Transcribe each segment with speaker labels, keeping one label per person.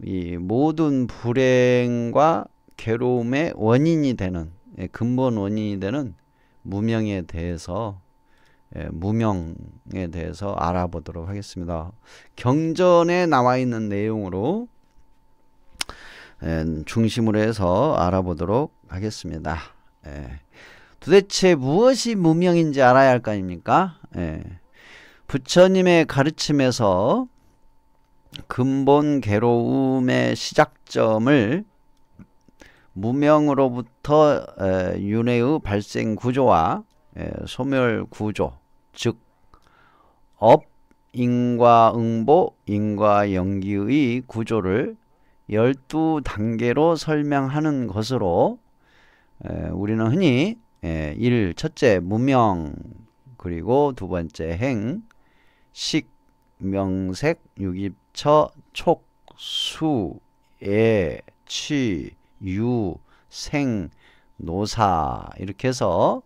Speaker 1: 이 모든 불행과 괴로움의 원인이 되는, 근본 원인이 되는 무명에 대해서 무명에 대해서 알아보도록 하겠습니다. 경전에 나와 있는 내용으로 중심으로 해서 알아보도록 하겠습니다. 도대체 무엇이 무명인지 알아야 할 거 아닙니까? 부처님의 가르침에서 근본 괴로움의 시작점을 무명으로부터 윤회의 발생 구조와 소멸 구조, 즉 업, 인과응보, 인과연기의 구조를 12단계로 설명하는 것으로 우리는 흔히 첫째 무명, 그리고 두 번째 행, 식, 명색, 유깁처, 촉, 수, 예, 취, 유, 생, 노사 이렇게 해서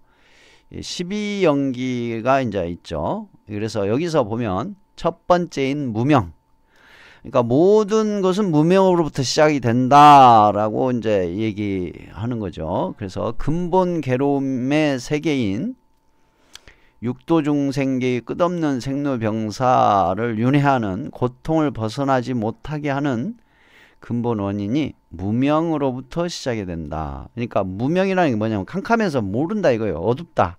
Speaker 1: 12연기가 이제 있죠. 그래서 여기서 보면 첫 번째인 무명, 그러니까 모든 것은 무명으로부터 시작이 된다라고 이제 얘기하는 거죠. 그래서 근본 괴로움의 세계인 육도중생계의 끝없는 생로병사를 윤회하는 고통을 벗어나지 못하게 하는 근본 원인이 무명으로부터 시작이 된다. 그러니까 무명이라는 게 뭐냐면 캄캄해서 모른다 이거예요. 어둡다.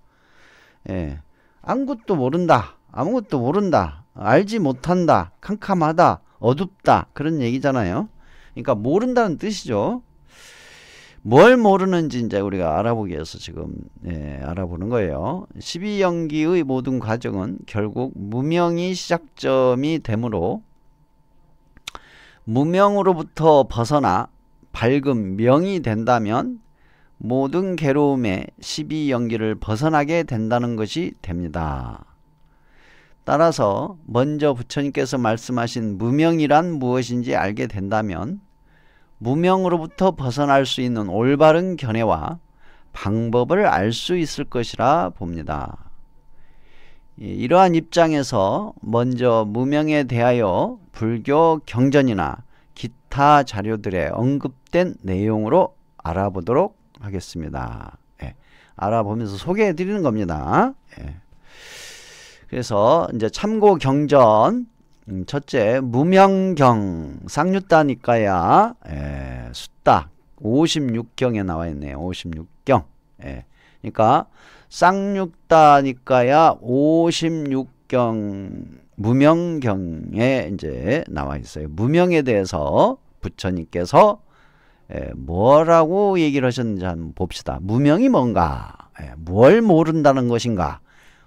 Speaker 1: 아무것도 모른다. 아무것도 모른다. 알지 못한다. 캄캄하다. 어둡다. 그런 얘기잖아요. 그러니까 모른다는 뜻이죠. 뭘 모르는지 이제 우리가 알아보기 위해서 지금 알아보는 거예요. 12연기의 모든 과정은 결국 무명이 시작점이 되므로 무명으로부터 벗어나 밝은 명이 된다면 모든 괴로움의 12연기를 벗어나게 된다는 것이 됩니다. 따라서 먼저 부처님께서 말씀하신 무명이란 무엇인지 알게 된다면 무명으로부터 벗어날 수 있는 올바른 견해와 방법을 알 수 있을 것이라 봅니다. 이러한 입장에서 먼저 무명에 대하여 불교 경전이나 기타 자료들에 언급된 내용으로 알아보도록 하겠습니다. 알아보면서 소개해 드리는 겁니다. 그래서 이제 참고 경전 첫째 무명경 쌍유따니까야 숫다 56경에 나와 있네요. 56경. 그러니까 쌍육다니까야 56경 무명경에 이제 나와 있어요. 무명에 대해서 부처님께서 뭐라고 얘기를 하셨는지 한번 봅시다. 무명이 뭔가? 뭘 모른다는 것인가?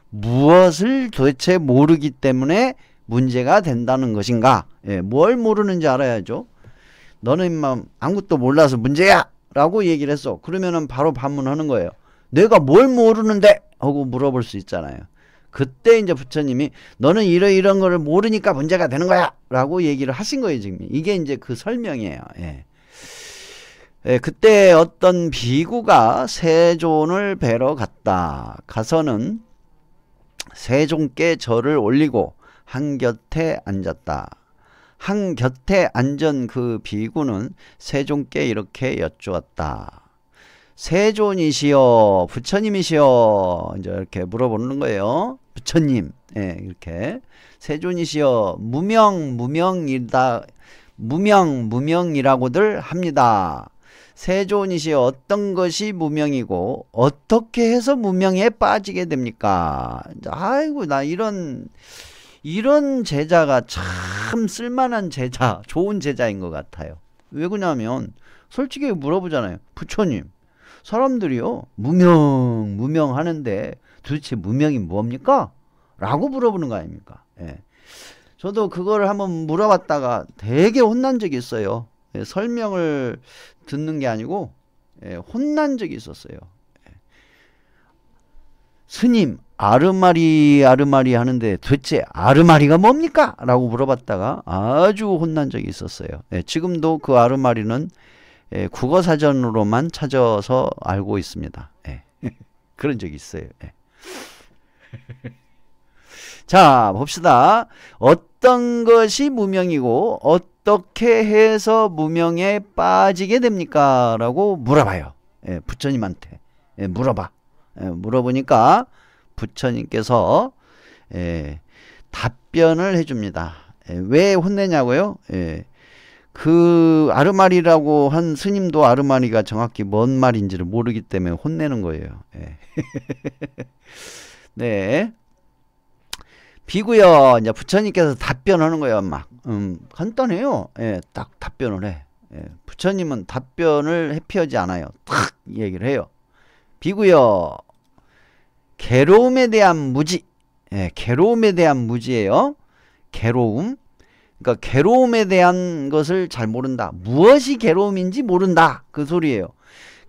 Speaker 1: 무엇을 도대체 모르기 때문에 문제가 된다는 것인가? 뭘 모르는지 알아야죠. 너는 임마 아무것도 몰라서 문제야! 라고 얘기를 했어. 그러면은 바로 반문하는 거예요. 내가 뭘 모르는데? 하고 물어볼 수 있잖아요. 그때 이제 부처님이 너는 이런 거를 모르니까 문제가 되는 거야! 라고 얘기를 하신 거예요, 지금. 이게 이제 그 설명이에요. 그때 어떤 비구가 세존을 뵈러 갔다. 가서는 세존께 절을 올리고 한 곁에 앉았다. 한 곁에 앉은 그 비구는 세존께 이렇게 여쭈었다. 세존이시여, 부처님이시여, 이제 이렇게 물어보는 거예요. 부처님, 이렇게 세존이시여, 무명이라고들 합니다. 세존이시여, 어떤 것이 무명이고 어떻게 해서 무명에 빠지게 됩니까? 아이고, 나 이런 제자가 참 쓸만한 제자, 좋은 제자인 것 같아요. 왜 그러냐면 솔직히 물어보잖아요. 부처님, 사람들이요 무명 하는데 도대체 무명이 뭡니까? 라고 물어보는 거 아닙니까? 저도 그거를 한번 물어봤다가 되게 혼난 적이 있어요. 설명을 듣는 게 아니고 혼난 적이 있었어요. 스님, 아르마리 하는데 도대체 아르마리가 뭡니까? 라고 물어봤다가 아주 혼난 적이 있었어요. 지금도 그 아르마리는 국어사전으로만 찾아서 알고 있습니다. 그런 적이 있어요. 자, 봅시다. 어떤 것이 무명이고 어떻게 해서 무명에 빠지게 됩니까? 라고 물어봐요. 예, 부처님한테. 예, 물어봐. 예, 물어보니까 부처님께서 답변을 해줍니다. 왜 혼내냐고요? 그 아르마리라고 한 스님도 아르마리가 정확히 뭔 말인지를 모르기 때문에 혼내는 거예요. 네. 비구요. 이제 부처님께서 답변하는 거예요. 막 간단해요. 딱 답변을 해. 부처님은 답변을 회피하지 않아요. 탁 얘기를 해요. 비구요. 괴로움에 대한 무지. 괴로움에 대한 무지예요. 괴로움. 그러니까 괴로움에 대한 것을 잘 모른다. 무엇이 괴로움인지 모른다. 그 소리예요.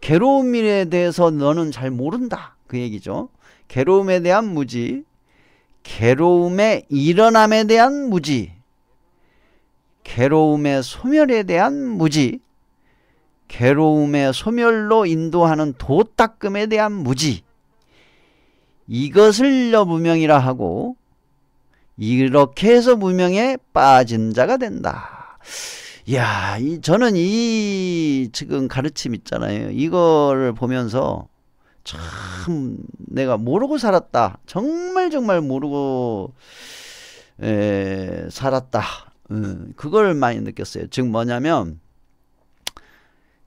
Speaker 1: 괴로움에 대해서 너는 잘 모른다. 그 얘기죠. 괴로움에 대한 무지. 괴로움의 일어남에 대한 무지. 괴로움의 소멸에 대한 무지. 괴로움의 소멸로 인도하는 도닦음에 대한 무지. 이것을 무명이라 하고 이렇게 해서 무명에 빠진 자가 된다. 이야, 저는 이 지금 가르침 있잖아요. 이거를 보면서 참 내가 모르고 살았다. 정말 모르고 살았다. 그걸 많이 느꼈어요. 즉 뭐냐면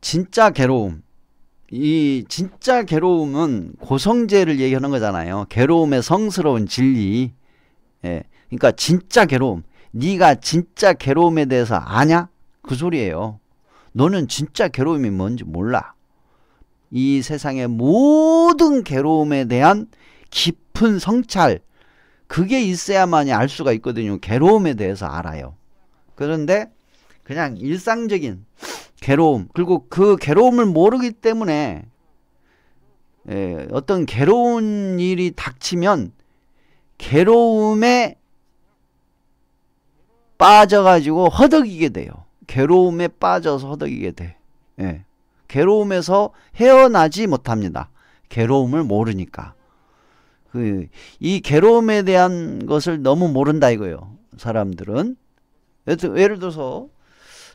Speaker 1: 진짜 괴로움. 이 진짜 괴로움은 고성제를 얘기하는 거잖아요. 괴로움의 성스러운 진리. 그러니까 진짜 괴로움. 네가 진짜 괴로움에 대해서 아냐? 그 소리예요. 너는 진짜 괴로움이 뭔지 몰라. 이 세상의 모든 괴로움에 대한 깊은 성찰, 그게 있어야만이 알 수가 있거든요. 괴로움에 대해서 알아요. 그런데 그냥 일상적인 괴로움, 그리고 그 괴로움을 모르기 때문에 어떤 괴로운 일이 닥치면 괴로움에 빠져가지고 허덕이게 돼요. 괴로움에 빠져서 허덕이게 돼. 괴로움에서 헤어나지 못합니다. 괴로움을 모르니까. 이 괴로움에 대한 것을 너무 모른다 이거예요. 사람들은. 예를 들어서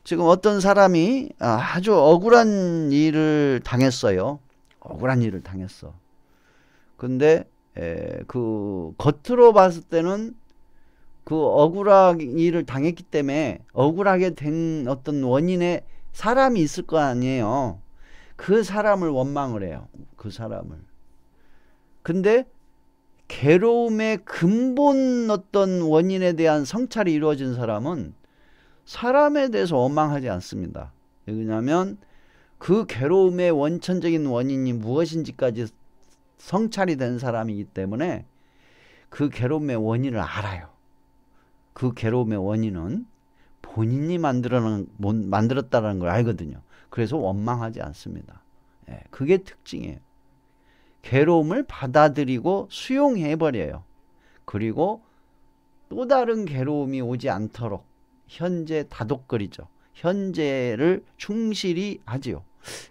Speaker 1: 지금 어떤 사람이 아주 억울한 일을 당했어요. 억울한 일을 당했어. 근데 그 겉으로 봤을 때는 그 억울한 일을 당했기 때문에 억울하게 된 어떤 원인에 사람이 있을 거 아니에요. 그 사람을 원망을 해요. 그 사람을. 근데 괴로움의 근본 어떤 원인에 대한 성찰이 이루어진 사람은 사람에 대해서 원망하지 않습니다. 왜냐하면 그 괴로움의 원천적인 원인이 무엇인지까지 성찰이 된 사람이기 때문에 그 괴로움의 원인을 알아요. 그 괴로움의 원인은 본인이 만들었다는 걸 알거든요. 그래서 원망하지 않습니다. 그게 특징이에요. 괴로움을 받아들이고 수용해버려요. 그리고 또 다른 괴로움이 오지 않도록 현재 다독거리죠. 현재를 충실히 하지요.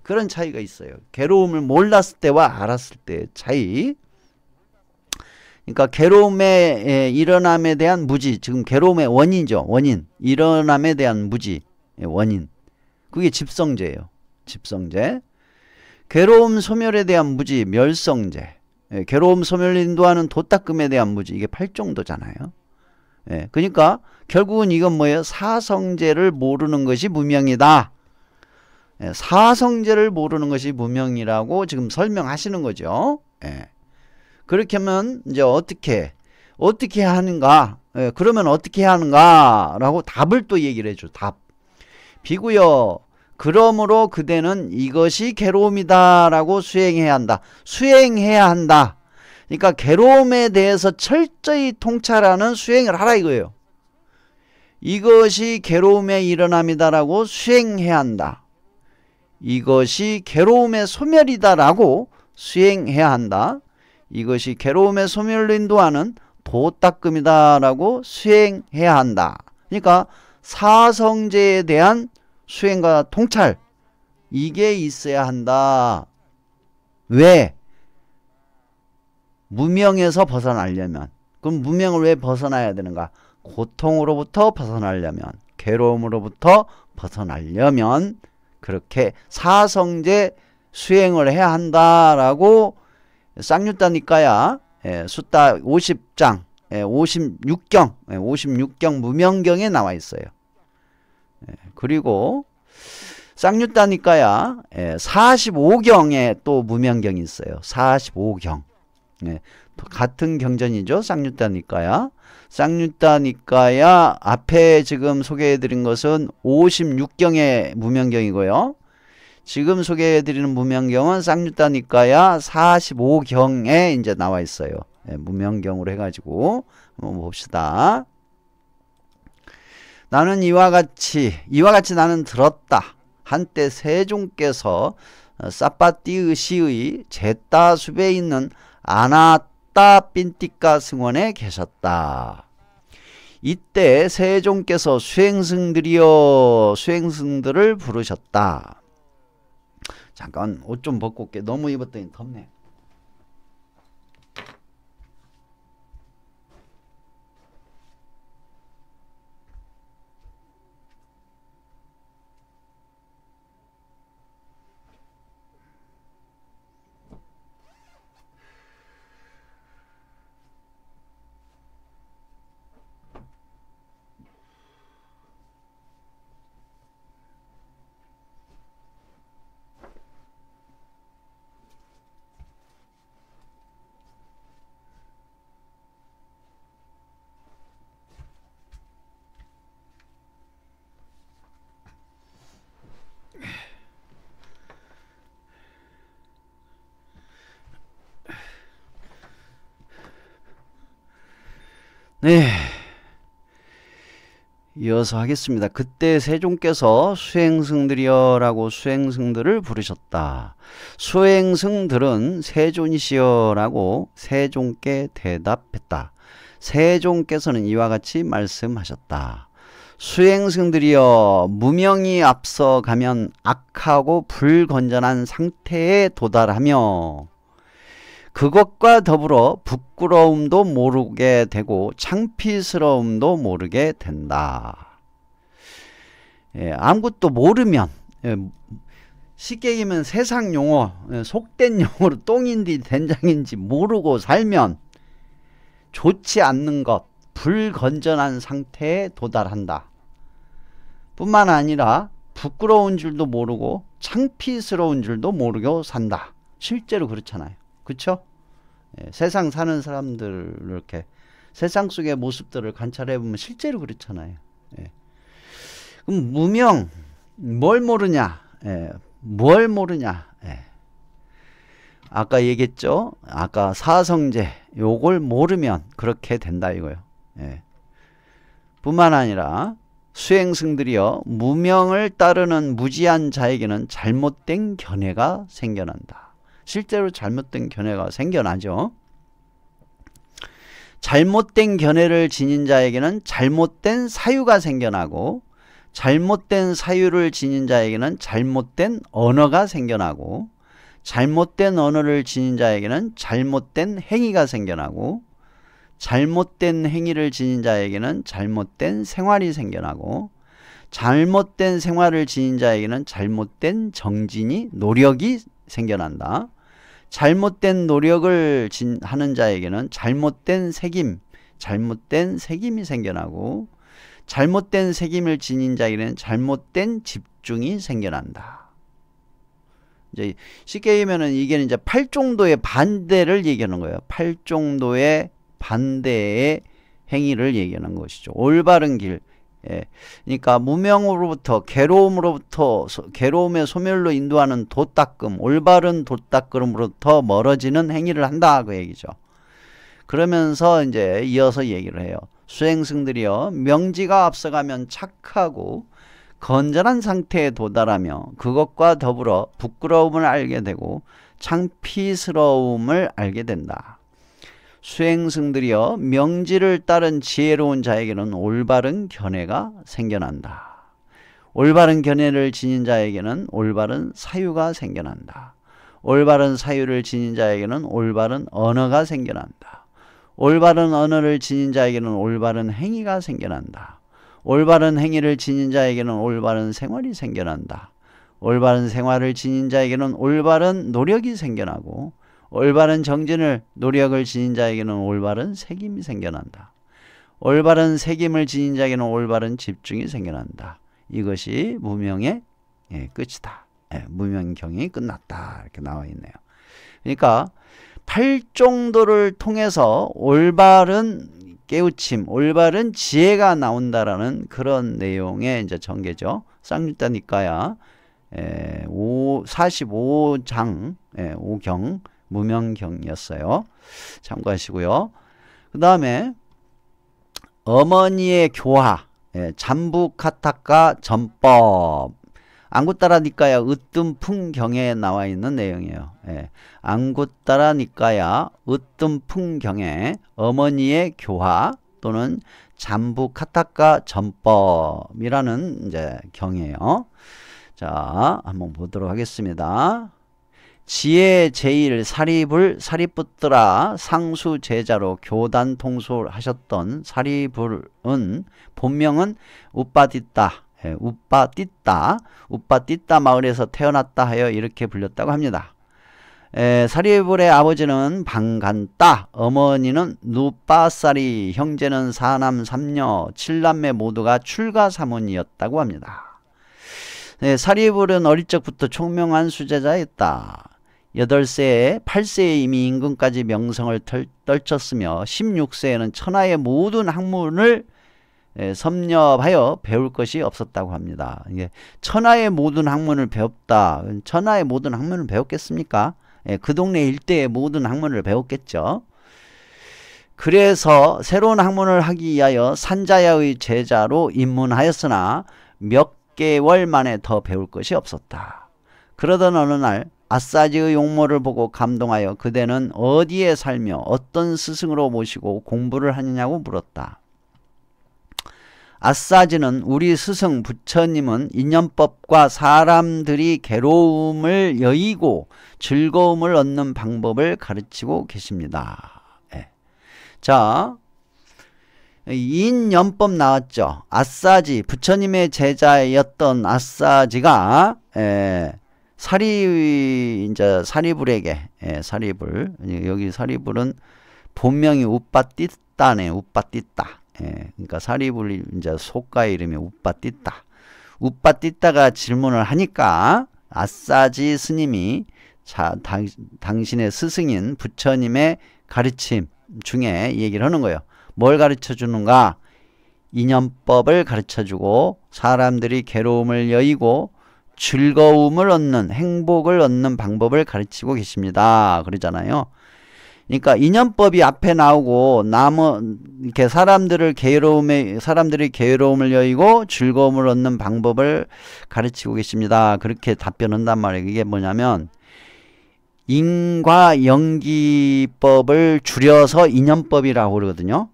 Speaker 1: 그런 차이가 있어요. 괴로움을 몰랐을 때와 알았을 때의 차이. 그러니까 괴로움의 일어남에 대한 무지, 지금 괴로움의 원인이죠. 원인, 일어남에 대한 무지, 원인. 그게 집성제예요. 집성제. 괴로움 소멸에 대한 무지, 멸성제. 괴로움 소멸을 인도하는 도닦음에 대한 무지, 이게 8정도잖아요. 그러니까 결국은 이건 뭐예요? 사성제를 모르는 것이 무명이다. 사성제를 모르는 것이 무명이라고 지금 설명하시는 거죠. 그렇게 하면 이제 어떻게 하는가? 그러면 어떻게 해야 하는가? 라고 답을 또 얘기를 해줘. 답. 비구여. 그러므로 그대는 이것이 괴로움이다 라고 수행해야 한다. 수행해야 한다. 그러니까 괴로움에 대해서 철저히 통찰하는 수행을 하라 이거예요. 이것이 괴로움의 일어남이다라고 수행해야 한다. 이것이 괴로움의 소멸이다라고 수행해야 한다. 이것이 괴로움의 소멸을 인도하는 도닦음이다라고 수행해야 한다. 그러니까 사성제에 대한 수행과 통찰, 이게 있어야 한다. 왜? 무명에서 벗어나려면. 그럼 무명을 왜 벗어나야 되는가? 고통으로부터 벗어나려면, 괴로움으로부터 벗어나려면 그렇게 사성제 수행을 해야 한다라고 쌍유따니까야 숫다 50장 56경 무명경에 나와 있어요. 그리고 쌍유따니까야 45경에 또 무명경이 있어요. 45경. 같은 경전이죠. 쌍유따니까야. 쌍유따니까야 앞에 지금 소개해드린 것은 56경의 무명경이고요. 지금 소개해드리는 무명경은 쌍유따니까야 45경에 이제 나와 있어요. 무명경으로 해가지고 한번 봅시다. 나는 이와 같이 나는 들었다. 한때 세종께서 사파띠의시의 제따숲에 있는 아나따 핀티카 승원에 계셨다. 이때 세종께서 수행승들을 부르셨다. 잠깐 옷 좀 벗고 올게. 너무 입었더니 덥네. 네, 이어서 하겠습니다. 그때 세종께서 수행승들이여라고 수행승들을 부르셨다. 수행승들은 세존이시여라고 세종께 대답했다. 세종께서는 이와 같이 말씀하셨다. 수행승들이여, 무명이 앞서가면 악하고 불건전한 상태에 도달하며 그것과 더불어 부끄러움도 모르게 되고 창피스러움도 모르게 된다. 아무것도 모르면, 쉽게 얘기하면 세상 용어, 속된 용어로 똥인지 된장인지 모르고 살면 좋지 않는 것, 불건전한 상태에 도달한다. 뿐만 아니라 부끄러운 줄도 모르고 창피스러운 줄도 모르고 산다. 실제로 그렇잖아요. 그쵸? 세상 사는 사람들 이렇게 세상 속의 모습들을 관찰해 보면 실제로 그렇잖아요. 그럼 무명 뭘 모르냐? 뭘 모르냐? 아까 얘기했죠? 아까 사성제 요걸 모르면 그렇게 된다 이거예요. 뿐만 아니라 수행승들이여, 무명을 따르는 무지한 자에게는 잘못된 견해가 생겨난다. 실제로 잘못된 견해가 생겨나죠. 잘못된 견해를 지닌 자에게는 잘못된 사유가 생겨나고, 잘못된 사유를 지닌 자에게는 잘못된 언어가 생겨나고, 잘못된 언어를 지닌 자에게는 잘못된 행위가 생겨나고, 잘못된 행위를 지닌 자에게는 잘못된 생활이 생겨나고, 잘못된 생활을 지닌 자에게는 잘못된 정진이, 노력이 생겨난다. 잘못된 노력을 하는 자에게는 잘못된 책임이 생겨나고, 잘못된 책임을 지닌 자에게는 잘못된 집중이 생겨난다. 이제 쉽게 얘기하면은 이게 이제 8종도의 반대를 얘기하는 거예요. 8종도의 반대의 행위를 얘기하는 것이죠. 올바른 길. 그러니까 무명으로부터, 괴로움의 소멸로 인도하는 도닦음, 올바른 도닦음으로부터 멀어지는 행위를 한다 그 얘기죠. 그러면서 이제 이어서 얘기를 해요. 수행승들이여, 명지가 앞서가면 착하고 건전한 상태에 도달하며 그것과 더불어 부끄러움을 알게 되고 창피스러움을 알게 된다. 수행승들이여, 명지를 따른 지혜로운 자에게는 올바른 견해가 생겨난다. 올바른 견해를 지닌 자에게는 올바른 사유가 생겨난다. 올바른 사유를 지닌 자에게는 올바른 언어가 생겨난다. 올바른 언어를 지닌 자에게는 올바른 행위가 생겨난다. 올바른 행위를 지닌 자에게는 올바른 생활이 생겨난다. 올바른 생활을 지닌 자에게는 올바른 노력이 생겨나고 올바른 정진을 노력을 지닌 자에게는 올바른 책임이 생겨난다. 올바른 책임을 지닌 자에게는 올바른 집중이 생겨난다. 이것이 무명의 끝이다. 무명경이 끝났다. 이렇게 나와 있네요. 그러니까 팔종도를 통해서 올바른 깨우침, 올바른 지혜가 나온다라는 그런 내용의 이제 전개죠. 쌍유타 니까야 45장 5경 무명경이었어요. 참고하시고요. 그 다음에 어머니의 교화, 잠부카타카 전법, 앙구따라 니까야 으뜸풍경에 나와 있는 내용이에요. 앙구따라 니까야 으뜸풍경에 어머니의 교화 또는 잠부카타카 전법이라는 이제 경이에요. 자, 한번 보도록 하겠습니다. 지혜 제일 사리불 사리뿌뜨라 상수 제자로 교단 통솔하셨던 사리불은 본명은 우빠띠따, 우빠띠따 마을에서 태어났다 하여 이렇게 불렸다고 합니다. 사리불의 아버지는 방간따, 어머니는 누빠사리, 형제는 사남 삼녀, 칠남매 모두가 출가사문이었다고 합니다. 사리불은 어릴 적부터 총명한 수제자였다. 8세에 이미 임금까지 명성을 떨쳤으며 16세에는 천하의 모든 학문을 섭렵하여 배울 것이 없었다고 합니다. 이게 천하의 모든 학문을 배웠다. 천하의 모든 학문을 배웠겠습니까? 그 동네 일대의 모든 학문을 배웠겠죠. 그래서 새로운 학문을 하기 위하여 산자야의 제자로 입문하였으나 몇 개월 만에 더 배울 것이 없었다. 그러던 어느 날 아싸지의 용모를 보고 감동하여 그대는 어디에 살며 어떤 스승으로 모시고 공부를 하느냐고 물었다. 아싸지는 우리 스승 부처님은 인연법과 사람들이 괴로움을 여의고 즐거움을 얻는 방법을 가르치고 계십니다. 자, 인연법 나왔죠. 아싸지, 부처님의 제자였던 아싸지가 사리불에게, 사리불, 여기 사리불은 본명이 우빠띠따네, 우빠띠따. 그러니까 사리불이 이제 속가의 이름이 우빠띠따. 우빠띠따가 질문을 하니까 아싸지 스님이 당신의 스승인 부처님의 가르침 중에 얘기를 하는 거예요. 뭘 가르쳐 주는가? 인연법을 가르쳐 주고 사람들이 괴로움을 여의고 즐거움을 얻는, 행복을 얻는 방법을 가르치고 계십니다. 그러잖아요. 그러니까 인연법이 앞에 나오고 이렇게 사람들이 괴로움을 여의고 즐거움을 얻는 방법을 가르치고 계십니다. 그렇게 답변한단 말이에요. 이게 뭐냐면 인과 연기법을 줄여서 인연법이라고 그러거든요.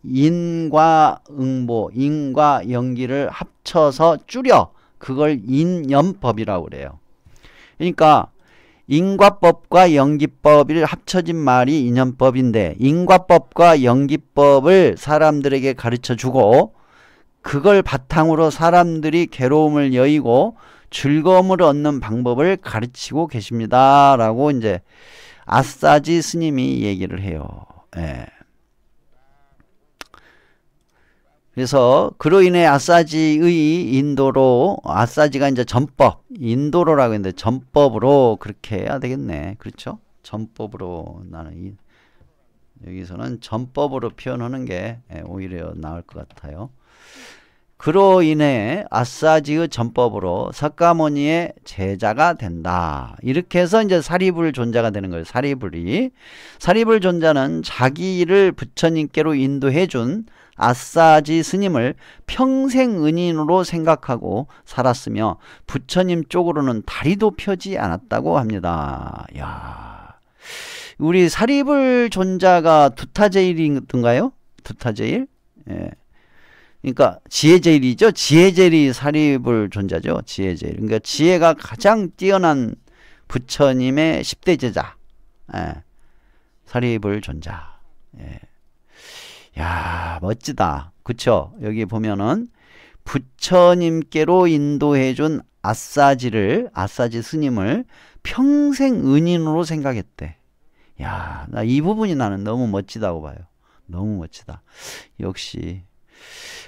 Speaker 1: 인과 응보, 인과 연기를 합쳐서 줄여 그걸 인연법이라고 그래요. 그러니까 인과법과 연기법을 합쳐진 말이 인연법인데 인과법과 연기법을 사람들에게 가르쳐주고 그걸 바탕으로 사람들이 괴로움을 여의고 즐거움을 얻는 방법을 가르치고 계십니다. 라고 이제 아싸지 스님이 얘기를 해요. 그래서 그로 인해 아싸지의 인도로, 아싸지가 이제 전법, 인도로라고 했는데 전법으로 그렇게 해야 되겠네. 그렇죠? 전법으로 나는 여기서는 전법으로 표현하는 게 오히려 나을 것 같아요. 그로 인해 아싸지의 전법으로 석가모니의 제자가 된다. 이렇게 해서 이제 사리불 존자가 되는 거예요. 사리불 존자는 자기를 부처님께로 인도해 준 아싸지 스님을 평생 은인으로 생각하고 살았으며 부처님 쪽으로는 다리도 펴지 않았다고 합니다. 야, 우리 사리불 존자가 두타제일인가요? 두타제일? 그러니까 지혜제일이죠. 지혜제일이 사리불 존자죠. 지혜제일. 그러니까 지혜가 가장 뛰어난 부처님의 10대 제자. 사리불 존자. 야, 멋지다. 그쵸? 여기 보면은 부처님께로 인도해준 아싸지 스님을 평생 은인으로 생각했대. 야, 나 이 부분이 나는 너무 멋지다고 봐요. 너무 멋지다. 역시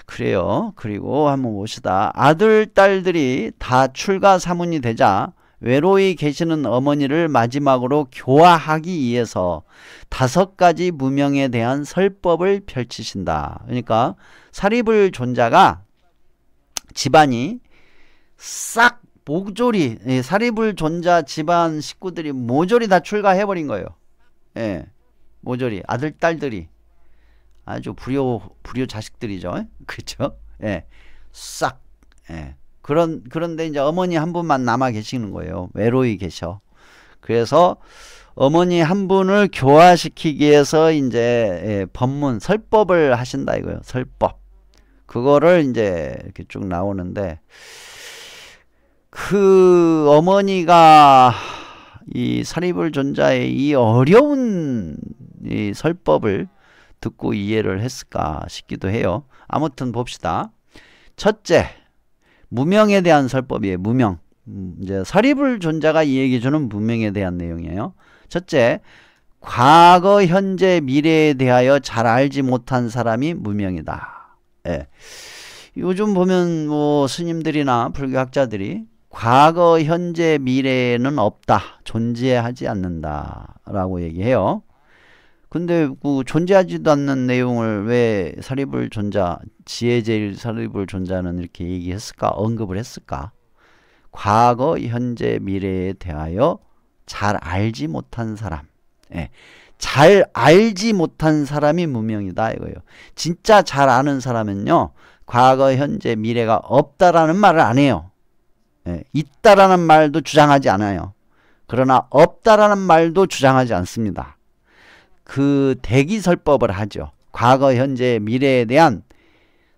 Speaker 1: 그래요. 그리고 한번 봅시다. 아들, 딸들이 다 출가 사문이 되자 외로이 계시는 어머니를 마지막으로 교화하기 위해서 5가지 무명에 대한 설법을 펼치신다. 그러니까 사리불 존자가 집안이 싹 모조리, 사리불 존자 집안 식구들이 모조리 다 출가해버린 거예요. 예, 모조리 아들, 딸들이 아주 불효 자식들이죠. 그렇죠? 예, 싹. 예. 그런데 이제 어머니 한 분만 남아 계시는 거예요. 외로이 계셔. 그래서 어머니 한 분을 교화시키기 위해서 이제 예, 법문 설법을 하신다 이거예요. 설법. 그거를 이제 이렇게 쭉 나오는데 그 어머니가 이 사리불 존자의 이 어려운 이 설법을 듣고 이해를 했을까 싶기도 해요. 아무튼 봅시다. 첫째, 무명에 대한 설법이에요. 무명. 이제 사리불 존자가 이야기해주는 무명에 대한 내용이에요. 첫째, 과거, 현재, 미래에 대하여 잘 알지 못한 사람이 무명이다. 예. 요즘 보면 뭐 스님들이나 불교학자들이 과거, 현재, 미래는 없다. 존재하지 않는다. 라고 얘기해요. 근데 그 존재하지도 않는 내용을 왜 사리불 존자, 지혜제일 사리불 존자는 이렇게 얘기했을까? 언급을 했을까? 과거, 현재, 미래에 대하여 잘 알지 못한 사람. 예. 잘 알지 못한 사람이 무명이다 이거예요. 진짜 잘 아는 사람은요. 과거, 현재, 미래가 없다라는 말을 안 해요. 예. 있다라는 말도 주장하지 않아요. 그러나 없다라는 말도 주장하지 않습니다. 그 대기설법을 하죠. 과거, 현재, 미래에 대한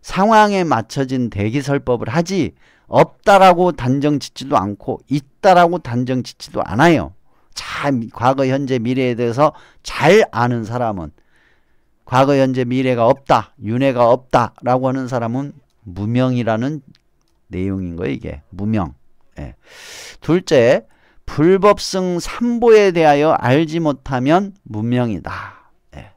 Speaker 1: 상황에 맞춰진 대기설법을 하지 없다라고 단정 짓지도 않고 있다라고 단정 짓지도 않아요. 참 과거, 현재, 미래에 대해서 잘 아는 사람은 과거, 현재, 미래가 없다, 윤회가 없다라고 하는 사람은 무명이라는 내용인 거예요. 이게 무명. 예. 둘째, 불법성 삼보에 대하여 알지 못하면 무명이다. 예.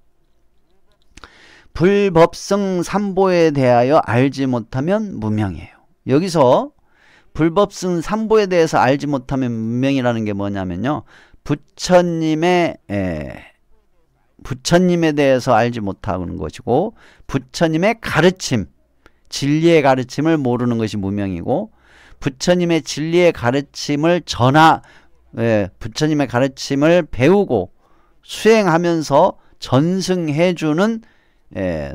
Speaker 1: 불법성 삼보에 대하여 알지 못하면 무명이에요. 여기서 불법성 삼보에 대해서 알지 못하면 무명이라는 게 뭐냐면요. 부처님에 대해서 알지 못하는 것이고 부처님의 가르침, 진리의 가르침을 모르는 것이 무명이고 부처님의 진리의 가르침을 부처님의 가르침을 배우고 수행하면서 전승해주는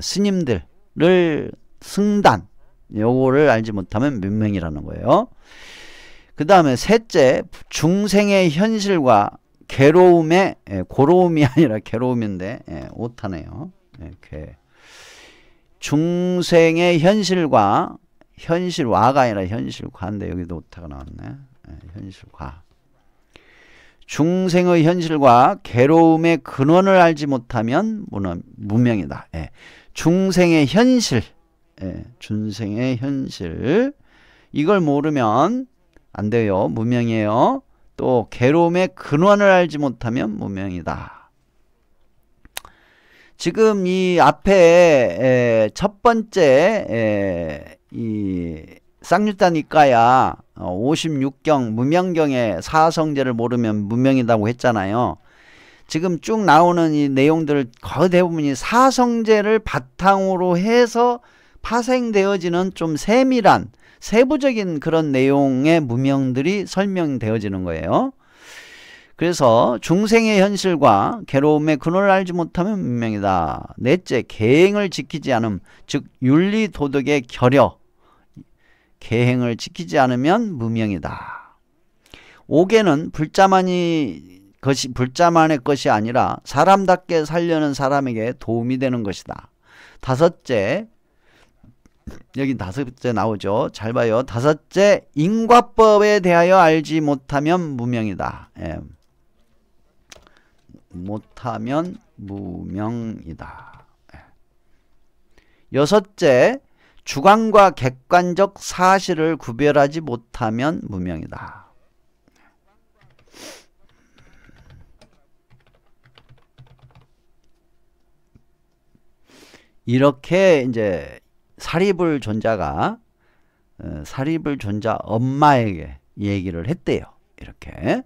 Speaker 1: 스님들을 승단, 요거를 알지 못하면 무명이라는 거예요. 그 다음에 셋째, 중생의 현실과 괴로움의, 고로움이 아니라 괴로움인데, 오타네요. 중생의 현실과, 현실화가 아니라 현실과인데, 여기도 오타가 나왔네. 현실과. 중생의 현실과 괴로움의 근원을 알지 못하면 무명이다. 중생의 현실, 중생의 현실, 이걸 모르면 안 돼요. 무명이에요. 또 괴로움의 근원을 알지 못하면 무명이다. 지금 이 앞에 첫 번째 이 쌍유타 니까야 56경 무명경의 사성제를 모르면 무명이라고 했잖아요. 지금 쭉 나오는 이 내용들을 거의 대부분이 사성제를 바탕으로 해서 파생되어지는 좀 세밀한 세부적인 그런 내용의 무명들이 설명되어지는 거예요. 그래서 중생의 현실과 괴로움의 근원을 알지 못하면 무명이다. 넷째, 계행을 지키지 않음, 즉 윤리 도덕의 결여, 계행을 지키지 않으면 무명이다. 5개는 불자만의 것이 아니라 사람답게 살려는 사람에게 도움이 되는 것이다. 5째, 여기 5째 나오죠. 잘 봐요. 5째, 인과법에 대하여 알지 못하면 무명이다. 못하면 무명이다. 여섯째, 주관과 객관적 사실을 구별하지 못하면 무명이다. 이렇게 이제 사리불 존자가 사리불 존자 엄마에게 얘기를 했대요. 이렇게.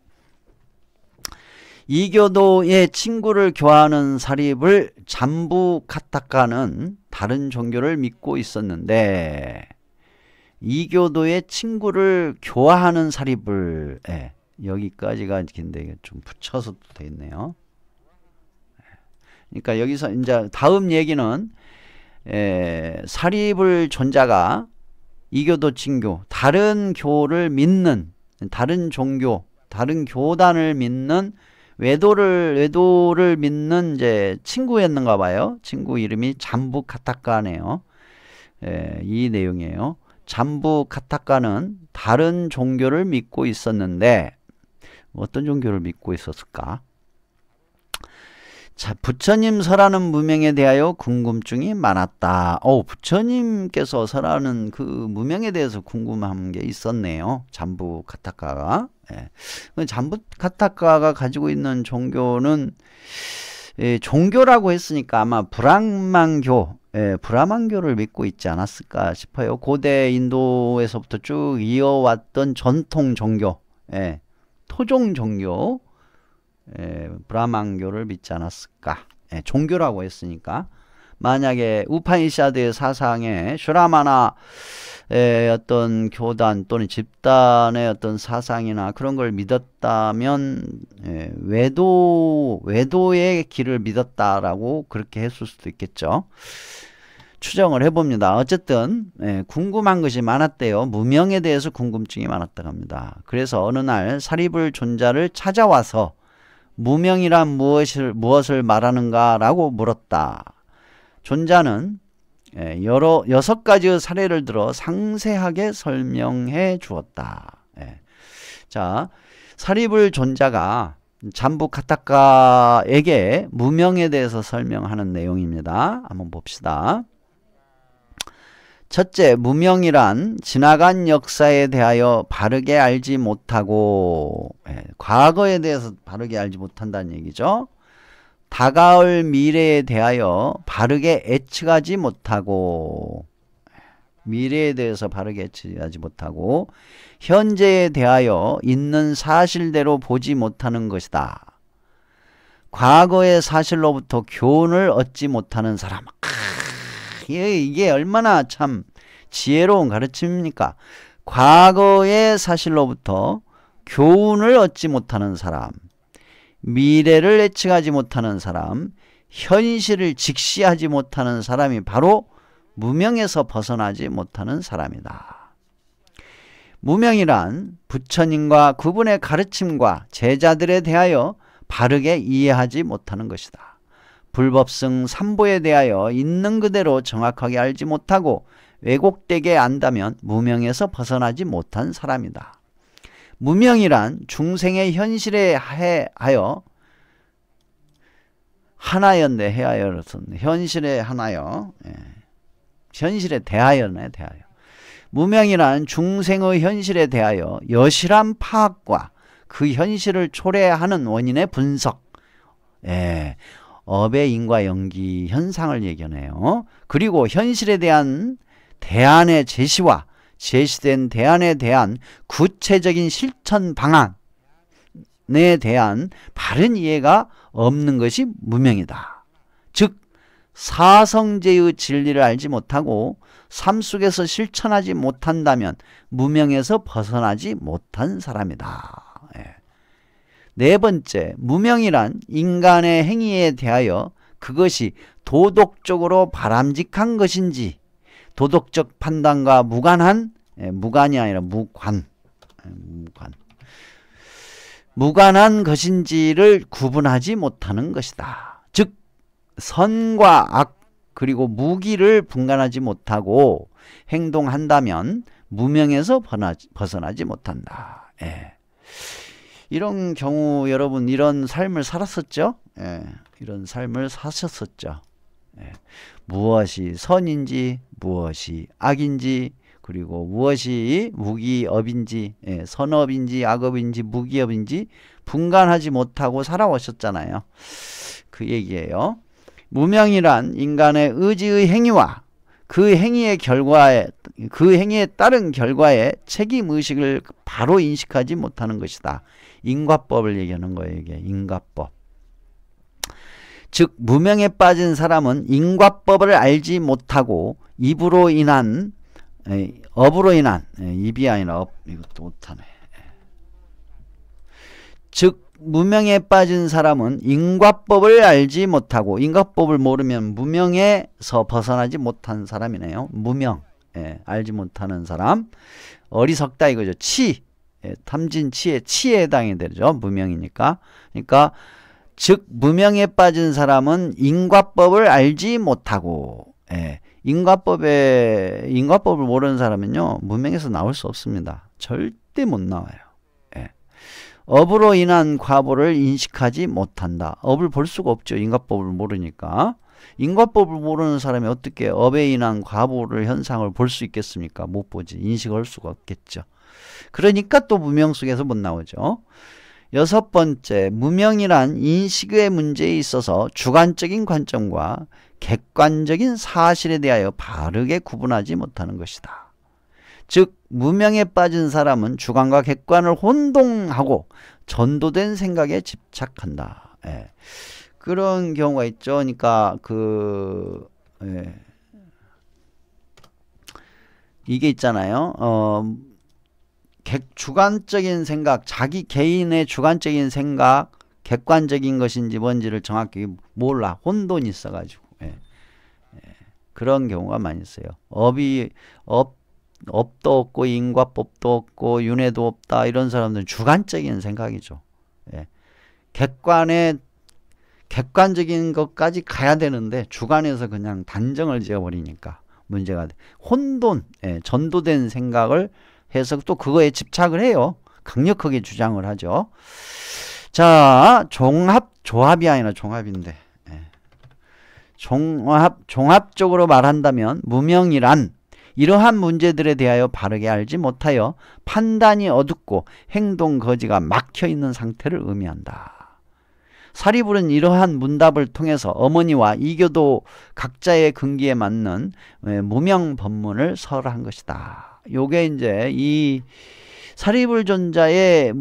Speaker 1: 이교도의 친구를 교하는 사리불 잠부카타카는 다른 종교를 믿고 있었는데, 이교도의 친구를 교화하는 사리불, 여기까지가 긴데 좀 붙여서 돼 있네요. 그러니까 여기서 이제 다음 얘기는 사리불 존자가 이교도 친구, 다른 교를 믿는, 다른 종교, 다른 교단을 믿는 외도를 믿는 이제 친구였는가 봐요. 친구 이름이 잠부카타카네요. 이 내용이에요. 잠부카타카는 다른 종교를 믿고 있었는데, 어떤 종교를 믿고 있었을까? 자, 부처님 설하는 무명에 대하여 궁금증이 많았다. 부처님께서 설하는 그 무명에 대해서 궁금한 게 있었네요. 잠부카타카가. 잠부카타카가 가지고 있는 종교는 종교라고 했으니까 아마 브라만교, 브라만교를 믿고 있지 않았을까 싶어요. 고대 인도에서부터 쭉 이어왔던 전통 종교, 토종 종교, 브라만교를 믿지 않았을까. 종교라고 했으니까. 만약에 우파니샤드의 사상에 슈라마나 어떤 교단 또는 집단의 어떤 사상이나 그런 걸 믿었다면 외도의 길을 믿었다라고 그렇게 했을 수도 있겠죠. 추정을 해봅니다. 어쨌든 궁금한 것이 많았대요. 무명에 대해서 궁금증이 많았다고 합니다. 그래서 어느 날 사리불 존자를 찾아와서 무명이란 무엇을 말하는가 라고 물었다. 존자는 6가지의 사례를 들어 상세하게 설명해 주었다. 자, 사리불 존자가 잠부카타카에게 무명에 대해서 설명하는 내용입니다. 한번 봅시다. 첫째, 무명이란 지나간 역사에 대하여 바르게 알지 못하고, 과거에 대해서 바르게 알지 못한다는 얘기죠. 다가올 미래에 대하여 바르게 예측하지 못하고, 미래에 대해서 바르게 예측하지 못하고, 현재에 대하여 있는 사실대로 보지 못하는 것이다. 과거의 사실로부터 교훈을 얻지 못하는 사람. 이게 얼마나 참 지혜로운 가르침입니까? 과거의 사실로부터 교훈을 얻지 못하는 사람, 미래를 예측하지 못하는 사람, 현실을 직시하지 못하는 사람이 바로 무명에서 벗어나지 못하는 사람이다. 무명이란 부처님과 그분의 가르침과 제자들에 대하여 바르게 이해하지 못하는 것이다. 불법성 삼보에 대하여 있는 그대로 정확하게 알지 못하고 왜곡되게 안다면 무명에서 벗어나지 못한 사람이다. 무명이란 중생의 현실에 하여 하나였네. 현실에 하나요. 현실에 대하여네. 대하여. 무명이란 중생의 현실에 대하여 여실한 파악과 그 현실을 초래하는 원인의 분석, 업의 인과 연기 현상을 얘기하네요. 그리고 현실에 대한 대안의 제시와 제시된 대안에 대한 구체적인 실천 방안에 대한 바른 이해가 없는 것이 무명이다. 즉 사성제의 진리를 알지 못하고 삶 속에서 실천하지 못한다면 무명에서 벗어나지 못한 사람이다. 네 번째, 무명이란 인간의 행위에 대하여 그것이 도덕적으로 바람직한 것인지 도덕적 판단과 무관한, 무관이 아니라 무관한 것인지를 구분하지 못하는 것이다. 즉 선과 악 그리고 무기를 분간하지 못하고 행동한다면 무명에서 벗어나지 못한다. 이런 경우 여러분 이런 삶을 살았었죠? 이런 삶을 사셨었죠? 무엇이 선인지 무엇이 악인지 그리고 무엇이 무기업인지 선업인지 악업인지 무기업인지 분간하지 못하고 살아오셨잖아요. 그 얘기예요. 무명이란 인간의 의지의 행위와 그 행위에 따른 결과에 책임의식을 바로 인식하지 못하는 것이다. 인과법을 얘기하는 거예요. 이게 인과법. 즉 무명에 빠진 사람은 인과법을 알지 못하고 업으로 인한 입이 아니라 업, 이것도 못하네. 즉 무명에 빠진 사람은 인과법을 알지 못하고 인과법을 모르면 무명에서 벗어나지 못한 사람이네요. 무명, 알지 못하는 사람. 어리석다 이거죠. 탐진치의 치에 해당이 되죠. 무명이니까. 그러니까 즉 무명에 빠진 사람은 인과법을 알지 못하고 인과법을 모르는 사람은요 무명에서 나올 수 없습니다. 절대 못 나와요. 업으로 인한 과보를 인식하지 못한다. 업을 볼 수가 없죠. 인과법을 모르니까. 인과법을 모르는 사람이 어떻게 업에 인한 과보를 현상을 볼 수 있겠습니까? 못 보지. 인식할 수가 없겠죠. 그러니까 또 무명 속에서 못 나오죠. 여섯 번째, 무명이란 인식의 문제에 있어서 주관적인 관점과 객관적인 사실에 대하여 바르게 구분하지 못하는 것이다. 즉 무명에 빠진 사람은 주관과 객관을 혼동하고 전도된 생각에 집착한다. 그런 경우가 있죠. 그러니까 이게 있잖아요. 주관적인 생각, 자기 개인의 주관적인 생각, 객관적인 것인지 뭔지를 정확히 몰라. 혼돈이 있어가지고. 그런 경우가 많이 있어요. 업도 없고 인과법도 없고 윤회도 없다. 이런 사람들은 주관적인 생각이죠. 객관적인 것까지 가야 되는데 주관에서 그냥 단정을 지어버리니까 문제가 돼. 혼돈, 전도된 생각을 해서 또 그거에 집착을 해요. 강력하게 주장을 하죠. 자, 조합이 아니라 종합인데. 종합적으로 말한다면 무명이란 이러한 문제들에 대하여 바르게 알지 못하여 판단이 어둡고 행동 거지가 막혀있는 상태를 의미한다. 사리불은 이러한 문답을 통해서 어머니와 이교도 각자의 근기에 맞는 무명 법문을 설한 것이다. 요게 이제 이 사리불존자의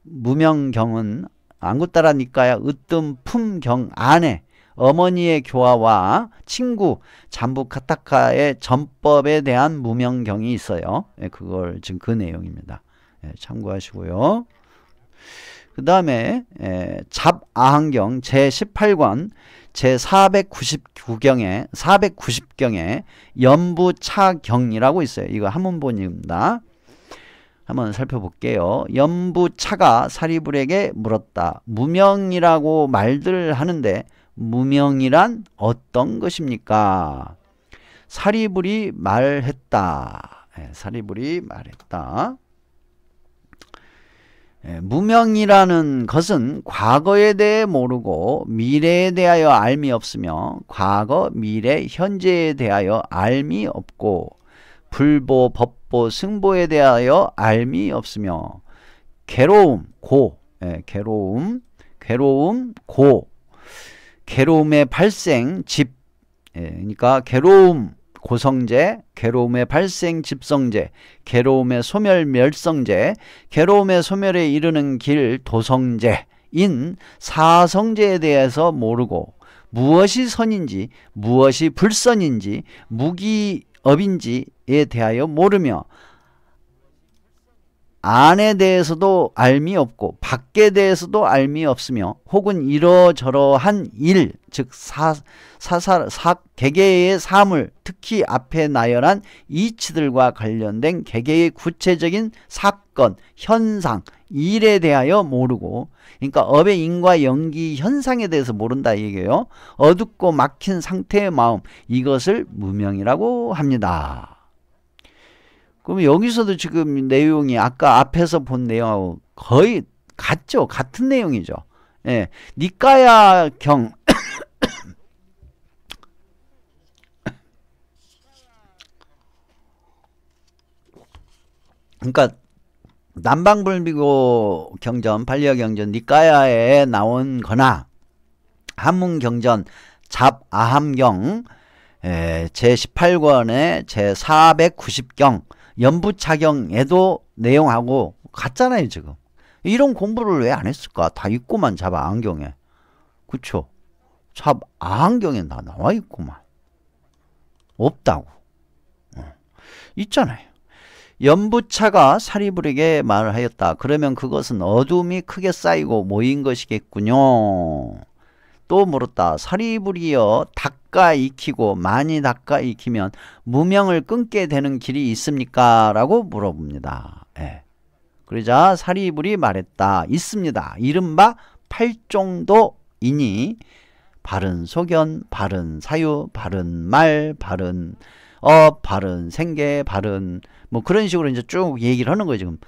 Speaker 1: 무명경은 안구따라 니까야 으뜸품경 안에 어머니의 교화와 친구 잠부카타카의 전법에 대한 무명경이 있어요. 그걸 지금 그 내용입니다. 참고하시고요. 그 다음에 잡아항경 제18권 제490경에 연부차경이라고 있어요. 이거 한문본입니다. 한번 살펴볼게요. 연부차가 사리불에게 물었다. 무명이라고 말들 하는데 무명이란 어떤 것입니까? 사리불이 말했다. 사리불이 말했다. 무명이라는 것은 과거에 대해 모르고 미래에 대하여 알미 없으며 과거, 미래, 현재에 대하여 알미 없고 불보, 법보, 승보에 대하여 알미 없으며 괴로움, 괴로움의 발생, 집, 그러니까 괴로움, 고성제, 괴로움의 발생, 집성제, 괴로움의 소멸, 멸성제, 괴로움의 소멸에 이르는 길, 도성제인 사성제에 대해서 모르고 무엇이 선인지, 무엇이 불선인지, 무기업인지에 대하여 모르며 안에 대해서도 알미 없고 밖에 대해서도 알미 없으며 혹은 이러저러한 일, 즉 개개의 사물, 특히 앞에 나열한 이치들과 관련된 개개의 구체적인 사건, 현상, 일에 대하여 모르고, 그러니까 업의 인과 연기 현상에 대해서 모른다 얘기예요. 어둡고 막힌 상태의 마음, 이것을 무명이라고 합니다. 그럼 여기서도 지금 내용이 아까 앞에서 본 내용하고 거의 같죠? 같은 내용이죠. 니까야 경 그러니까 남방불비고 경전, 반려경전, 니까야에 나온 거나 한문경전 잡아함경 제18권의 제490경 연부차경에도 내용하고 같잖아요. 지금 이런 공부를 왜 안 했을까? 다 있고만 잡아안경에. 그쵸? 잡아안경에 다 나와 있구만. 없다고. 있잖아요. 연부차가 사리불에게 말을 하였다. 그러면 그것은 어둠이 크게 쌓이고 모인 것이겠군요. 또 물었다. 사리불이여 닦아 익히고 많이 닦아 익히면 무명을 끊게 되는 길이 있습니까? 라고 물어봅니다. 예. 그러자 사리불이 말했다. 있습니다. 이른바 팔종도이니 바른 소견, 바른 사유, 바른 말, 바른 업, 바른 생계, 바른 뭐 그런 식으로 이제 쭉 얘기를 하는 거예요 지금.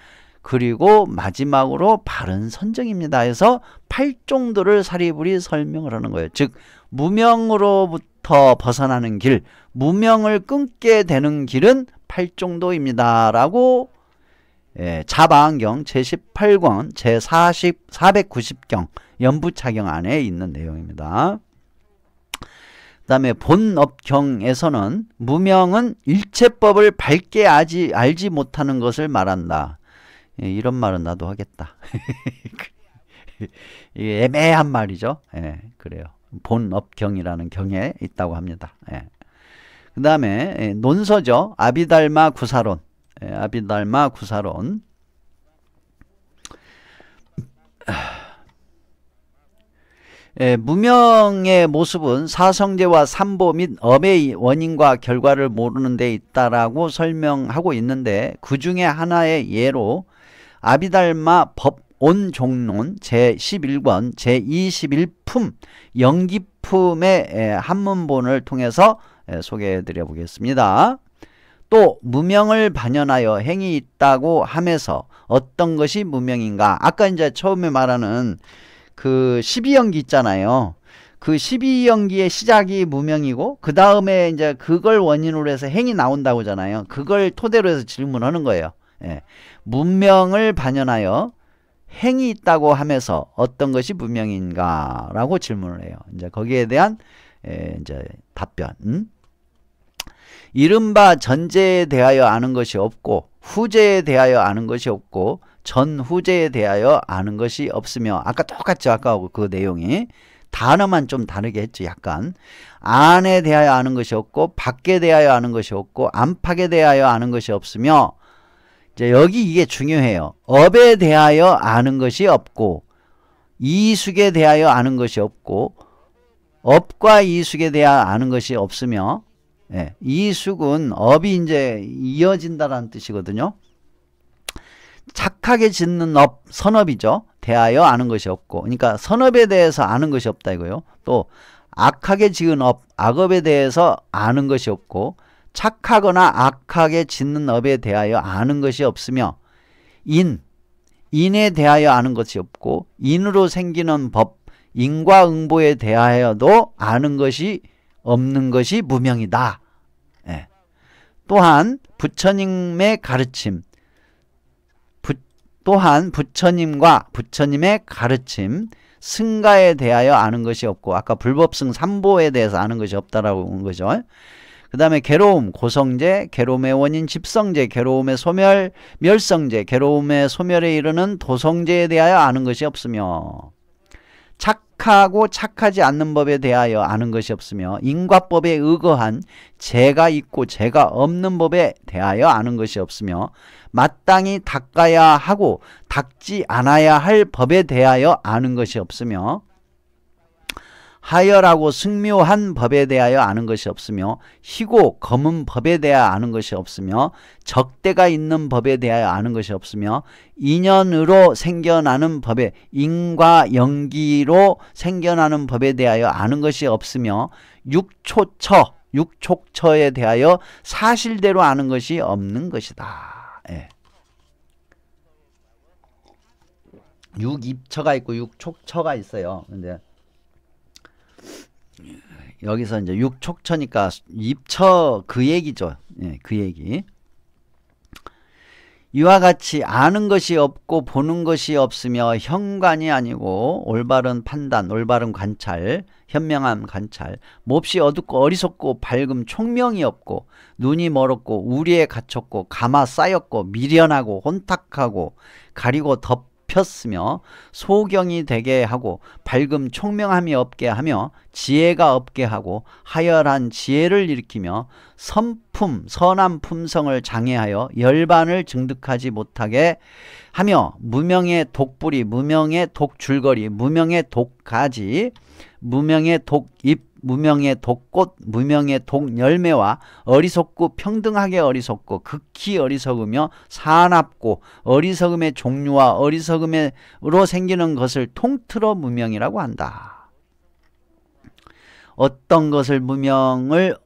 Speaker 1: 그리고 마지막으로 바른 선정입니다 해서 팔종도를 사리불이 설명을 하는 거예요. 즉 무명으로부터 벗어나는 길, 무명을 끊게 되는 길은 팔종도입니다 라고 잡아안경 제18권 제490경 연부차경 안에 있는 내용입니다. 그 다음에 본업경에서는 무명은 일체법을 밝게 알지 못하는 것을 말한다. 이런 말은 나도 하겠다. 이게 애매한 말이죠. 그래요. 본업경이라는 경에 있다고 합니다. 그 다음에 논서죠. 아비달마 구사론. 아비달마 구사론. 무명의 모습은 사성제와 삼보 및 업의 원인과 결과를 모르는 데 있다라고 설명하고 있는데 그 중에 하나의 예로 아비달마 법온종론 제11권 제21품 영기품의 한문본을 통해서 소개해 드려 보겠습니다. 또 무명을 반연하여 행이 있다고 하면서 어떤 것이 무명인가? 아까 이제 처음에 말하는 그 12연기 있잖아요. 그 12연기의 시작이 무명이고 그 다음에 이제 그걸 원인으로 해서 행이 나온다고 하잖아요. 그걸 토대로 해서 질문하는 거예요. 무명을 반연하여 행이 있다고 하면서 어떤 것이 무명인가? 라고 질문을 해요. 이제 거기에 대한 이제 답변. 이른바 전제에 대하여 아는 것이 없고 후제에 대하여 아는 것이 없고 전후제에 대하여 아는 것이 없으며 아까 똑같죠. 아까 그 내용이 단어만 좀 다르게 했죠. 약간 안에 대하여 아는 것이 없고 밖에 대하여 아는 것이 없고 안팎에 대하여 아는 것이 없으며 이제 여기 이게 중요해요. 업에 대하여 아는 것이 없고 이숙에 대하여 아는 것이 없고 업과 이숙에 대하여 아는 것이 없으며 이숙은 업이 이제 이어진다라는 뜻이거든요. 착하게 짓는 업, 선업이죠. 대하여 아는 것이 없고 그러니까 선업에 대해서 아는 것이 없다 이거요. 또 악하게 지은 업, 악업에 대해서 아는 것이 없고 착하거나 악하게 짓는 업에 대하여 아는 것이 없으며 인에 대하여 아는 것이 없고 인으로 생기는 법, 인과응보에 대하여도 아는 것이 없는 것이 무명이다. 또한 부처님의 가르침, 또한 부처님과 부처님의 가르침, 승가에 대하여 아는 것이 없고 아까 불법승 삼보에 대해서 아는 것이 없다라고 한 거죠. 그 다음에 괴로움, 고성제, 괴로움의 원인 집성제, 괴로움의 소멸, 멸성제, 괴로움의 소멸에 이르는 도성제에 대하여 아는 것이 없으며 착하고 착하지 않는 법에 대하여 아는 것이 없으며 인과법에 의거한 죄가 있고 죄가 없는 법에 대하여 아는 것이 없으며 마땅히 닦아야 하고 닦지 않아야 할 법에 대하여 아는 것이 없으며 하열하고 승묘한 법에 대하여 아는 것이 없으며 희고 검은 법에 대하여 아는 것이 없으며 적대가 있는 법에 대하여 아는 것이 없으며 인연으로 생겨나는 법에 인과 연기로 생겨나는 법에 대하여 아는 것이 없으며 육촉처에 대하여 사실대로 아는 것이 없는 것이다. 육입처가 있고 육촉처가 있어요. 근데 여기서 이제 육촉처니까 입처 그 얘기죠. 그 얘기. 이와 같이 아는 것이 없고 보는 것이 없으며 현관이 아니고 올바른 판단, 올바른 관찰, 현명한 관찰, 몹시 어둡고 어리석고 밝음 총명이 없고 눈이 멀었고 우리에 갇혔고 감아 쌓였고 미련하고 혼탁하고 가리고 덮였으며 소경이 되게 하고 밝음 총명함이 없게 하며 지혜가 없게 하고 하열한 지혜를 일으키며 선품 선한 품성을 장애하여 열반을 증득하지 못하게 하며 무명의 독뿌리, 무명의 독줄거리, 무명의 독가지, 무명의 독잎, 무명의 독꽃, 무명의 독열매와 어리석고 평등하게 어리석고 극히 어리석으며 사납고 어리석음의 종류와 어리석음으로 생기는 것을 통틀어 무명이라고 한다. 어떤 것을 무명을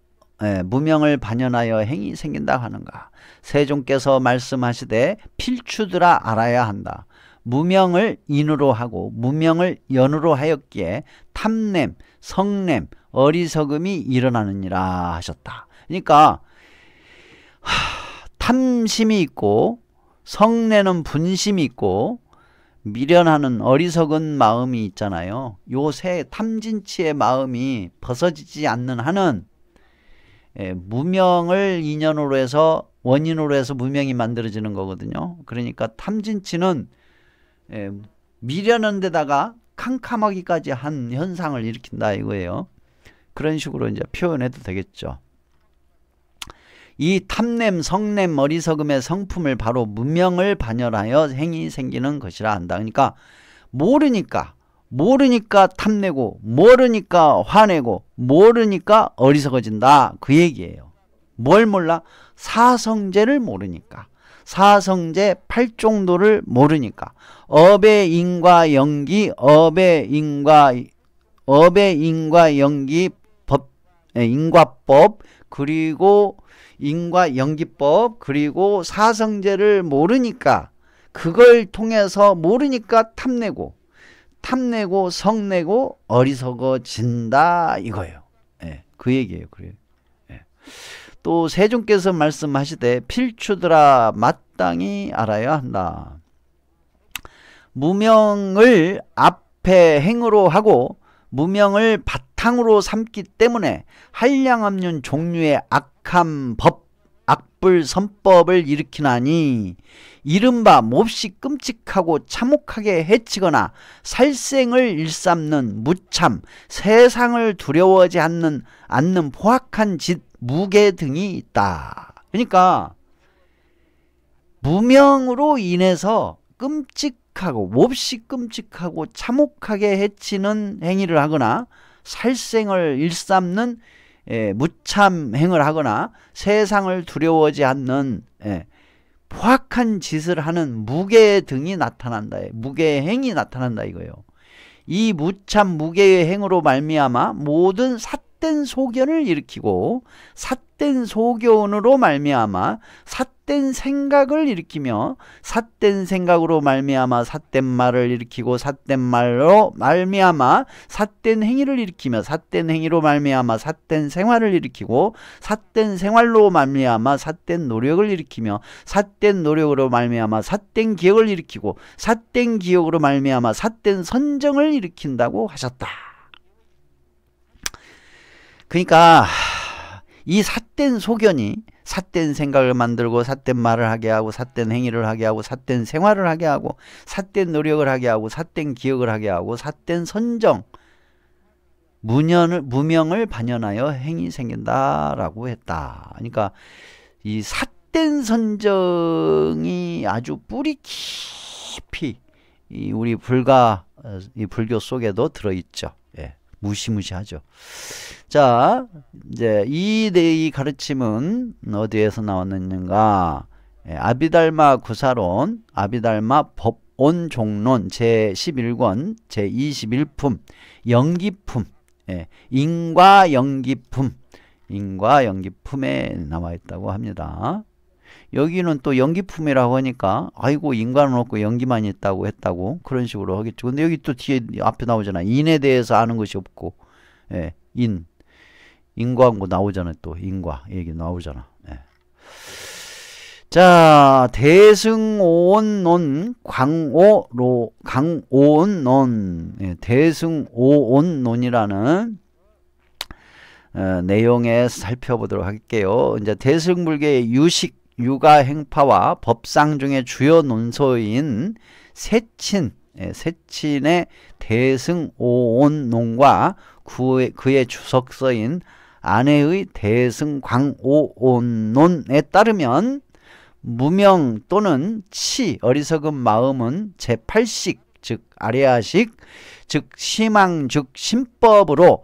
Speaker 1: 반연하여 행이 생긴다 하는가. 세종께서 말씀하시되 필추들아 알아야 한다. 무명을 인으로 하고 무명을 연으로 하였기에 탐냄, 성냄, 어리석음이 일어나느니라 하셨다. 그러니까 탐심이 있고 성내는 분심이 있고 미련하는 어리석은 마음이 있잖아요. 요 세 탐진치의 마음이 벗어지지 않는 한은 무명을 인연으로 해서 원인으로 해서 무명이 만들어지는 거거든요. 그러니까 탐진치는 미련한 데다가 캄캄하기까지 한 현상을 일으킨다 이거예요. 그런 식으로 이제 표현해도 되겠죠. 이 탐냄, 성냄, 어리석음의 성품을 바로 무명을 반열하여 행이 생기는 것이라 한다. 그러니까 모르니까 탐내고 모르니까 화내고 모르니까 어리석어진다 그 얘기예요. 뭘 몰라? 사성제를 모르니까. 사성제 8종도를 모르니까. 업의 인과 연기, 업의 인과 연기 법, 인과법, 그리고 인과 연기법, 그리고 사성제를 모르니까 그걸 통해서 모르니까 탐내고 성내고 어리석어진다 이거예요. 그 얘기예요. 그래요. 또 세종께서 말씀하시되 필추들아 마땅히 알아야 한다. 무명을 앞에 행으로 하고 무명을 바탕으로 삼기 때문에 한량없는 종류의 악한 법, 악불 선법을 일으키나니 이른바 몹시 끔찍하고 참혹하게 해치거나 살생을 일삼는 무참, 세상을 두려워하지 않는 포악한 짓, 무계 등이 있다. 그러니까 무명으로 인해서 끔찍하고 몹시 끔찍하고 참혹하게 해치는 행위를 하거나 살생을 일삼는 무참행을 하거나 세상을 두려워하지 않는 포악한 짓을 하는 무계 등이 나타난다. 무계행이 나타난다 이거예요. 이 무참 무계의 행으로 말미암아 모든 삿된 소견을 일으키고 삿된 소견으로 말미암아 삿된 생각을 일으키며 삿된 생각으로 말미암아 삿된 말을 일으키고 삿된 말로 말미암아 삿된 행위를 일으키며 삿된 행위로 말미암아 삿된 생활을 일으키고 삿된 생활로 말미암아 삿된 노력을 일으키며 삿된 노력으로 말미암아 삿된 기억을 일으키고 삿된 기억으로 말미암아 삿된 선정을 일으킨다고 하셨다. 그러니까 이 삿된 소견이 삿된 생각을 만들고 삿된 말을 하게 하고 삿된 행위를 하게 하고 삿된 생활을 하게 하고 삿된 노력을 하게 하고 삿된 기억을 하게 하고 삿된 선정 무명을 반연하여 행이 생긴다라고 했다. 그러니까 이 삿된 선정이 아주 뿌리 깊이 우리 불교 속에도 들어있죠. 무시무시하죠. 자, 이제 이 가르침은 어디에서 나왔느냐? 아비달마 구사론, 아비달마 법온 종론 제11권 제21품 연기품, 인과 연기품에 나와 있다고 합니다. 여기는 또 연기품이라고 하니까 아이고 인과는 없고 연기만 있다고 했다고 그런 식으로 하겠죠. 근데 여기 또 뒤에 앞에 나오잖아. 인에 대해서 아는 것이 없고 인과 뭐 나오잖아. 또 인과 얘기 나오잖아. 자, 대승오온논 강오온논, 대승오온논이라는 내용에 살펴보도록 할게요. 이제 대승불교의 유식, 유가 행파와 법상 중의 주요 논소인 세친의 대승오온논과 그의 주석서인 아내의 대승광오온논에 따르면 무명 또는 치, 어리석은 마음은 제8식, 즉 아레아식, 즉 시망, 즉 신법으로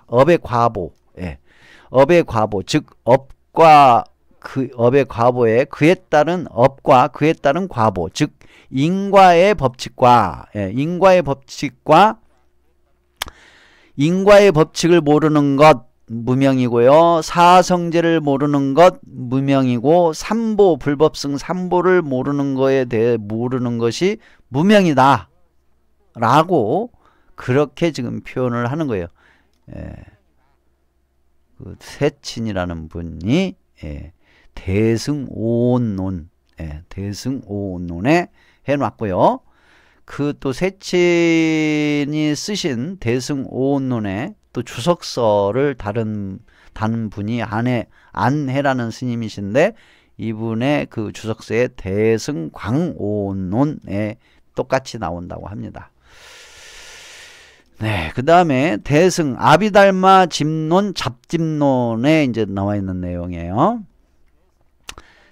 Speaker 1: 업의 과보, 업의 과보, 즉 업과 그 업의 과보에 그에 따른 업과 그에 따른 과보, 즉 인과의 법칙과 인과의 법칙을 모르는 것 무명이고요. 사성제를 모르는 것 무명이고, 삼보, 불법승 삼보를 모르는 거에 대해 모르는 것이 무명이다 라고 그렇게 지금 표현을 하는 거예요. 그 세친이라는 분이 대승오온논, 대승오온논에 해놨고요. 그 또 세친이 쓰신 대승오온논에 또 주석서를 다른 분이 안해라는 스님이신데, 이분의 그 주석서에 대승광오온논에 똑같이 나온다고 합니다. 네, 그 다음에 대승 아비달마 집론 잡집론에 이제 나와 있는 내용이에요.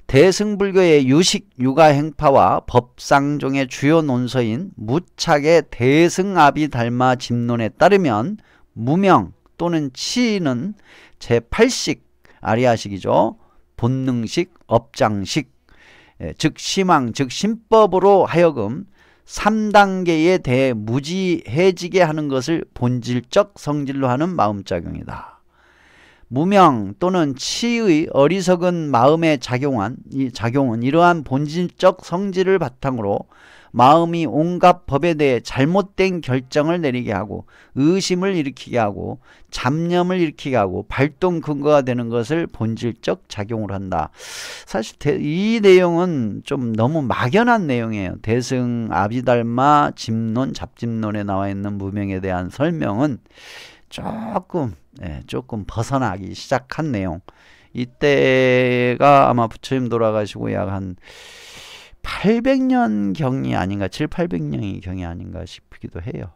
Speaker 1: 대승불교의 유식, 유가 행파와 법상종의 주요 논서인 무착의 대승아비달마 집론에 따르면 무명 또는 치는 제8식, 아리아식이죠. 본능식, 업장식, 즉 시망, 즉 신법으로 하여금 3단계에 대해 무지해지게 하는 것을 본질적 성질로 하는 마음작용이다. 무명 또는 치의 어리석은 마음에 작용은 이러한 본질적 성질을 바탕으로 마음이 온갖 법에 대해 잘못된 결정을 내리게 하고, 의심을 일으키게 하고, 잡념을 일으키게 하고, 발동 근거가 되는 것을 본질적 작용을 한다. 사실 이 내용은 좀 너무 막연한 내용이에요. 대승 아비달마 집론 잡집론에 나와 있는 무명에 대한 설명은 조금 벗어나기 시작한 내용. 이때가 아마 부처님 돌아가시고 약 한 800년 경이 아닌가, 700~800년이 경이 아닌가 싶기도 해요.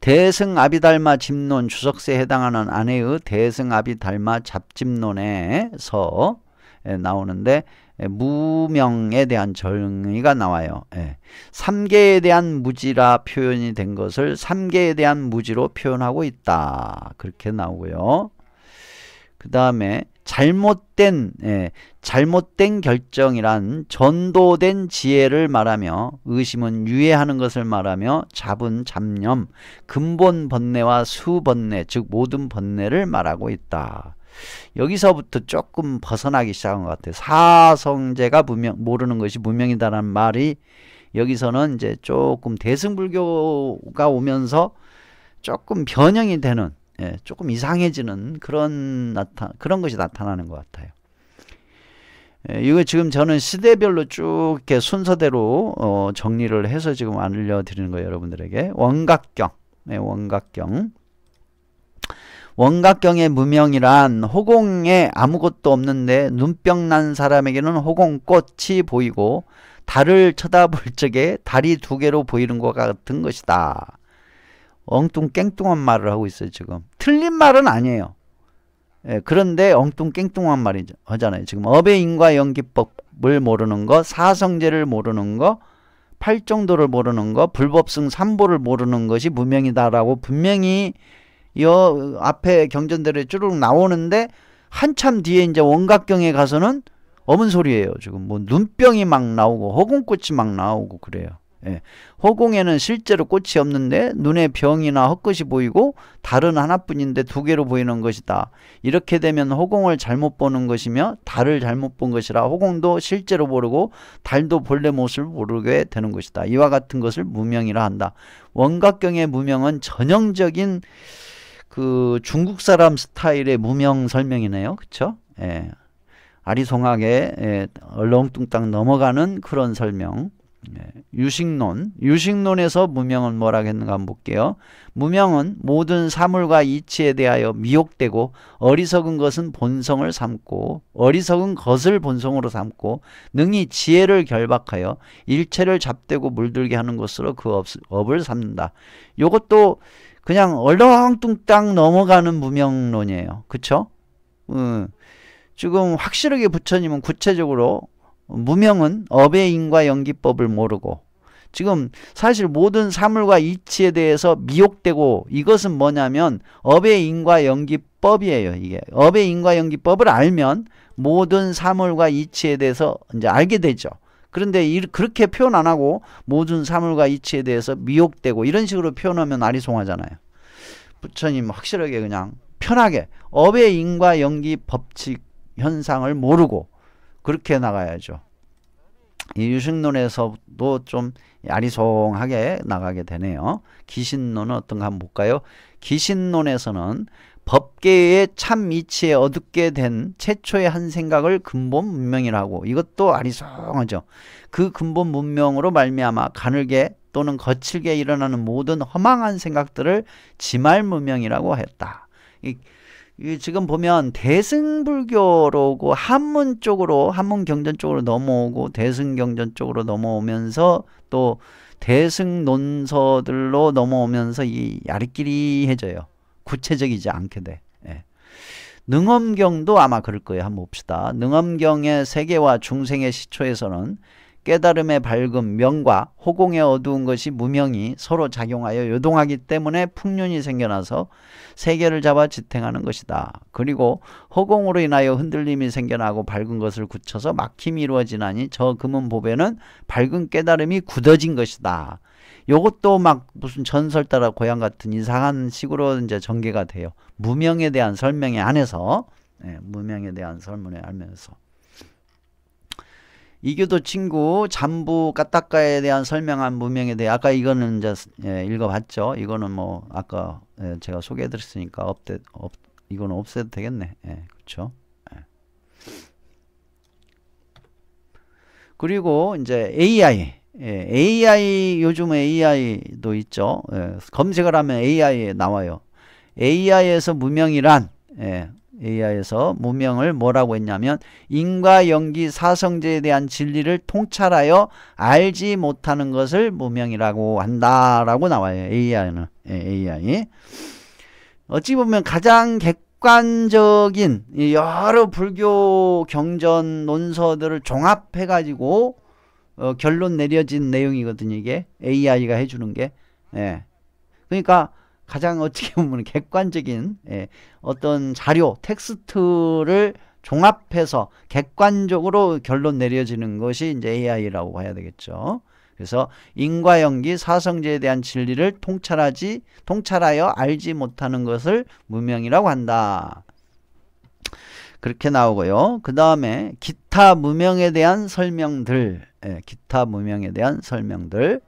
Speaker 1: 대승아비달마 집론 주석서에 해당하는 아내의 대승아비달마 잡집론에서 나오는데, 무명에 대한 정의가 나와요. 3계에 대한 무지라 표현이 된 것을 3계에 대한 무지로 표현하고 있다, 그렇게 나오고요. 그 다음에 잘못된 결정이란 전도된 지혜를 말하며, 의심은 유예하는 것을 말하며, 잡은 잡념, 근본 번뇌와 수번뇌, 즉 모든 번뇌를 말하고 있다. 여기서부터 조금 벗어나기 시작한 것 같아요. 사성제가 모르는 것이 무명이다라는 말이 여기서는 이제 조금 대승불교가 오면서 조금 변형이 되는, 조금 이상해지는 그런 것이 나타나는 것 같아요. 이거 지금 저는 시대별로 쭉 이렇게 순서대로 정리를 해서 지금 알려드리는 거예요, 여러분들에게. 원각경, 원각경의 무명이란 호공에 아무것도 없는데 눈병 난 사람에게는 호공꽃이 보이고, 달을 쳐다볼 적에 달이 두 개로 보이는 것 같은 것이다. 엉뚱깽뚱한 말을 하고 있어요, 지금. 틀린 말은 아니에요. 그런데 엉뚱깽뚱한 말이죠. 하잖아요. 지금 업의 인과 연기법을 모르는 거, 사성제를 모르는 거, 팔정도를 모르는 거, 불법승 삼보를 모르는 것이 무명이다라고 분명히 앞에 경전대로 쭈르륵 나오는데, 한참 뒤에 이제 원각경에 가서는 어문 소리예요. 지금 뭐 눈병이 막 나오고 허공꽃이 막 나오고 그래요. 허공에는 실제로 꽃이 없는데 눈에 병이나 헛것이 보이고, 달은 하나뿐인데 두 개로 보이는 것이다. 이렇게 되면 허공을 잘못 보는 것이며 달을 잘못 본 것이라 허공도 실제로 모르고 달도 본래 모습을 모르게 되는 것이다. 이와 같은 것을 무명이라 한다. 원각경의 무명은 전형적인 그 중국 사람 스타일의 무명 설명이네요. 그쵸? 아리송하게 얼렁뚱땅 넘어가는 그런 설명. 유식론에서 무명은 뭐라고 했는가 한번 볼게요. 무명은 모든 사물과 이치에 대하여 미혹되고 어리석은 것은 본성을 삼고 어리석은 것을 본성으로 삼고 능히 지혜를 결박하여 일체를 잡되고 물들게 하는 것으로 그 업을 삼는다. 요것도 그냥 얼렁뚱땅 넘어가는 무명론이에요. 그쵸? 지금 확실하게 부처님은 구체적으로 무명은 업의 인과 연기법을 모르고 지금 사실 모든 사물과 이치에 대해서 미혹되고 이것은 뭐냐면 업의 인과 연기법이에요. 이게 업의 인과 연기법을 알면 모든 사물과 이치에 대해서 이제 알게 되죠. 그런데 그렇게 표현 안 하고 모든 사물과 이치에 대해서 미혹되고 이런 식으로 표현하면 아리송하잖아요. 부처님 확실하게 그냥 편하게 업의 인과 연기 법칙 현상을 모르고 그렇게 나가야죠. 이 유식론에서도 좀 아리송하게 나가게 되네요. 기신론은 어떤가 한번 볼까요? 기신론에서는 법계의 참 이치에 어둡게 된 최초의 한 생각을 근본 문명이라고, 이것도 아리송하죠. 그 근본 문명으로 말미암아 가늘게 또는 거칠게 일어나는 모든 허망한 생각들을 지말문명이라고 했다. 지금 보면 대승불교로 오고 한문 쪽으로, 한문 경전 쪽으로 넘어오고 대승경전 쪽으로 넘어오면서 또 대승논서들로 넘어오면서 이 야리끼리해져요. 구체적이지 않게 돼. 예. 능엄경도 아마 그럴 거예요. 한번 봅시다. 능엄경의 세계와 중생의 시초에서는 깨달음의 밝음, 명과 호공의 어두운 것이 무명이 서로 작용하여 요동하기 때문에 풍륜이 생겨나서 세계를 잡아 지탱하는 것이다. 그리고 호공으로 인하여 흔들림이 생겨나고 밝은 것을 굳혀서 막힘이 이루어지나니 저 금은보배는 밝은 깨달음이 굳어진 것이다. 요것도 막 무슨 전설 따라 고향 같은 이상한 식으로 이제 전개가 돼요. 무명에 대한 설명에 안에서, 무명에 대한 설문에 알면서. 이교도 친구 잠부 까딱가에 대한 설명한 무명에 대해 아까 이거는 이제 읽어봤죠. 이거는 뭐 아까 제가 소개해드렸으니까 이거는 없애도 되겠네. 그렇죠. 그리고 이제 AI 요즘 AI도 있죠. 검색을 하면 AI에 나와요. AI에서 무명이란 AI에서 무명을 뭐라고 했냐면 인과 연기 사성제에 대한 진리를 통찰하여 알지 못하는 것을 무명이라고 한다라고 나와요. AI는. AI. 어찌 보면 가장 객관적인 여러 불교 경전 논서들을 종합해 가지고 결론 내려진 내용이거든요. 이게 AI가 해주는 게. 그러니까 가장 어떻게 보면 객관적인 어떤 자료, 텍스트를 종합해서 객관적으로 결론 내려지는 것이 이제 AI라고 봐야 되겠죠. 그래서 인과 연기 사성제에 대한 진리를 통찰하여 알지 못하는 것을 무명이라고 한다. 그렇게 나오고요. 그 다음에 기타 무명에 대한 설명들, 기타 무명에 대한 설명들.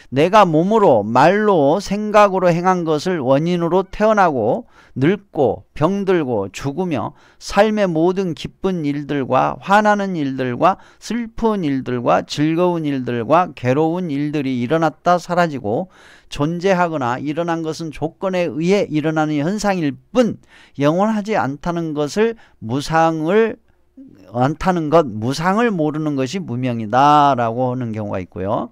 Speaker 1: 내가 몸으로, 말로, 생각으로 행한 것을 원인으로 태어나고 늙고 병들고 죽으며 삶의 모든 기쁜 일들과 화나는 일들과 슬픈 일들과 즐거운 일들과 괴로운 일들이 일어났다 사라지고 존재하거나 일어난 것은 조건에 의해 일어나는 현상일 뿐 영원하지 않다는 것을 무상을 모르는 것이 무명이다 라고 하는 경우가 있고요.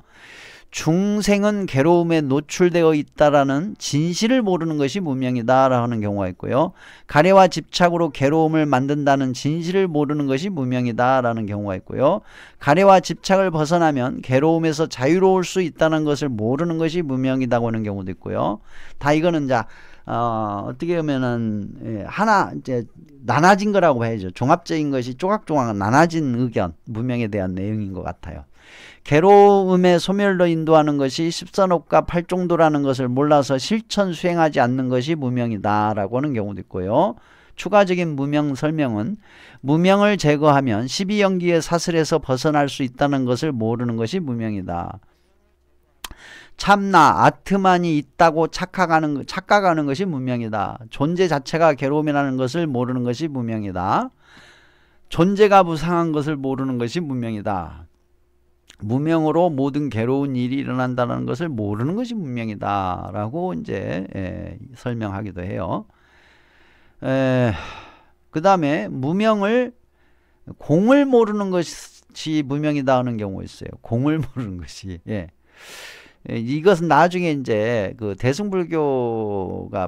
Speaker 1: 중생은 괴로움에 노출되어 있다라는 진실을 모르는 것이 무명이다 라고 하는 경우가 있고요. 가래와 집착으로 괴로움을 만든다는 진실을 모르는 것이 무명이다 라는 경우가 있고요. 가래와 집착을 벗어나면 괴로움에서 자유로울 수 있다는 것을 모르는 것이 무명이다고 하는 경우도 있고요. 다 이거는 이제 어떻게 보면은 하나 이제 나눠진 거라고 봐야죠. 종합적인 것이 조각조각 나눠진 의견, 무명에 대한 내용인 것 같아요. 괴로움의 소멸로 인도하는 것이 십선업과 팔종도라는 것을 몰라서 실천 수행하지 않는 것이 무명이다 라고 하는 경우도 있고요. 추가적인 무명 설명은 무명을 제거하면 12연기의 사슬에서 벗어날 수 있다는 것을 모르는 것이 무명이다. 참나 아트만이 있다고 착각하는 것이 무명이다. 존재 자체가 괴로움이라는 것을 모르는 것이 무명이다. 존재가 부상한 것을 모르는 것이 무명이다. 무명으로 모든 괴로운 일이 일어난다는 것을 모르는 것이 무명이다 라고 이제 설명하기도 해요. 그 다음에 무명을 공을 모르는 것이 무명이다 하는 경우가 있어요. 공을 모르는 것이. 이것은 나중에 이제 그 대승불교가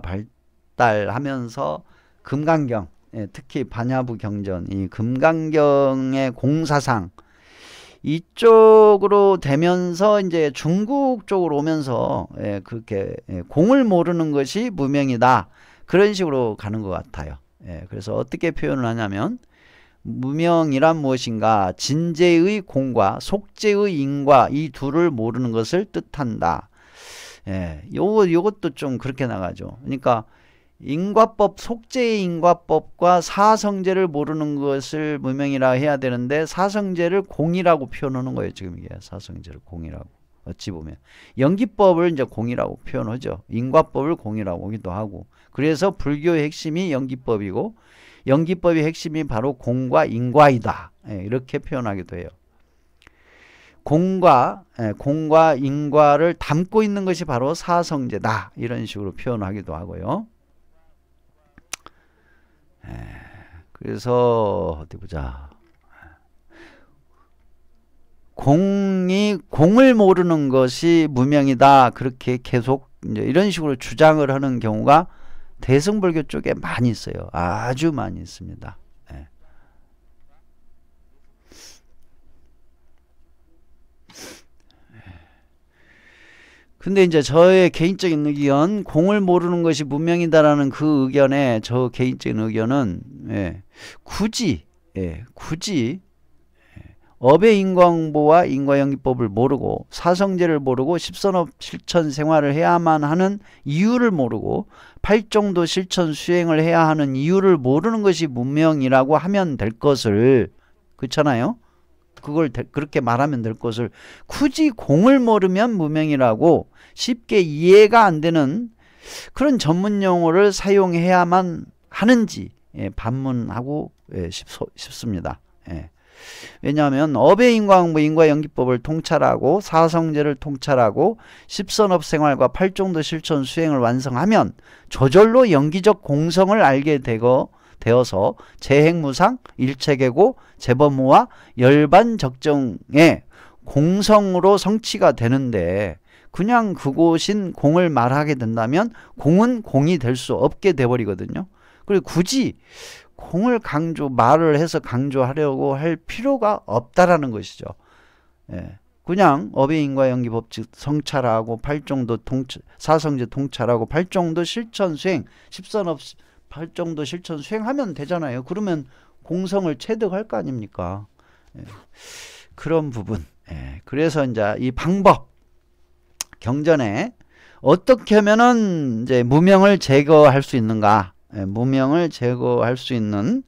Speaker 1: 발달하면서 금강경, 특히 반야부 경전, 이 금강경의 공사상 이쪽으로 되면서 이제 중국 쪽으로 오면서 그렇게 공을 모르는 것이 무명이다. 그런 식으로 가는 것 같아요. 그래서 어떻게 표현을 하냐면 무명이란 무엇인가? 진재의 공과 속재의 인과 이 둘을 모르는 것을 뜻한다. 요것도 좀 그렇게 나가죠. 그러니까 인과법, 속재의 인과법과 사성재를 모르는 것을 무명이라 해야 되는데 사성재를 공이라고 표현하는 거예요. 지금 이게 사성재를 공이라고. 어찌 보면 연기법을 이제 공이라고 표현하죠. 인과법을 공이라고 하기도 하고. 그래서 불교의 핵심이 연기법이고 연기법의 핵심이 바로 공과 인과이다. 이렇게 표현하기도 해요. 공과 인과를 담고 있는 것이 바로 사성재다. 이런 식으로 표현하기도 하고요. 그래서 어디 보자. 공을 모르는 것이 무명이다. 그렇게 계속 이제 이런 식으로 주장을 하는 경우가 대승불교 쪽에 많이 있어요. 아주 많이 있습니다. 근데 이제 저의 개인적인 의견, 공을 모르는 것이 무명이다라는 그 의견에 저 개인적인 의견은 굳이 업의 인과응보와 인과연기법을 모르고 사성제를 모르고 십선업 실천 생활을 해야만 하는 이유를 모르고 팔정도 실천 수행을 해야 하는 이유를 모르는 것이 무명이라고 하면 될 것을, 그렇잖아요? 그걸 그렇게 말하면 될 것을 굳이 공을 모르면 무명이라고 쉽게 이해가 안 되는 그런 전문 용어를 사용해야만 하는지 반문하고 싶습니다. 왜냐하면 업의 인과응보, 인과연기법을 통찰하고 사성제를 통찰하고 십선업 생활과 팔정도 실천 수행을 완성하면 저절로 연기적 공성을 알게 되어서 재행무상, 일체계고, 재범무와 열반적정의 공성으로 성취가 되는데 그냥 그곳인 공을 말하게 된다면 공은 공이 될 수 없게 돼버리거든요. 그리고 굳이 공을 말을 해서 강조하려고 할 필요가 없다라는 것이죠. 그냥 업의 인과연기법 즉 성찰하고 팔정도 사성제 통찰하고 팔정도 실천 수행, 십선업 팔정도 실천 수행하면 되잖아요. 그러면 공성을 체득할 거 아닙니까? 그런 부분. 그래서 이제 이 방법 경전에 어떻게 하면은 이제 무명을 제거할 수 있는가? 무명을 제거할 수 있는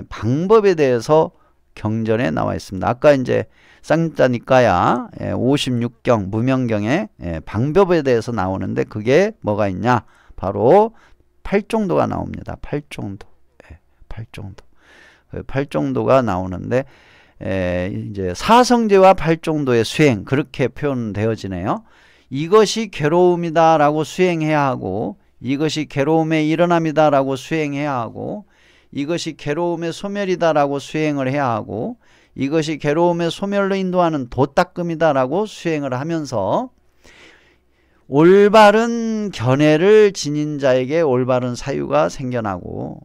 Speaker 1: 방법에 대해서 경전에 나와 있습니다. 아까 이제 쌍자니까야 56경 무명경에 방법에 대해서 나오는데 그게 뭐가 있냐? 바로 팔정도가 나옵니다. 팔정도. 팔정도가 나오는데 이제 사성제와 팔정도의 수행 그렇게 표현되어지네요. 이것이 괴로움이다 라고 수행해야 하고 이것이 괴로움의 일어남이다 라고 수행해야 하고 이것이 괴로움의 소멸이다 라고 수행을 해야 하고 이것이 괴로움의 소멸로 인도하는 도닦음이다 라고 수행을 하면서 올바른 견해를 지닌 자에게 올바른 사유가 생겨나고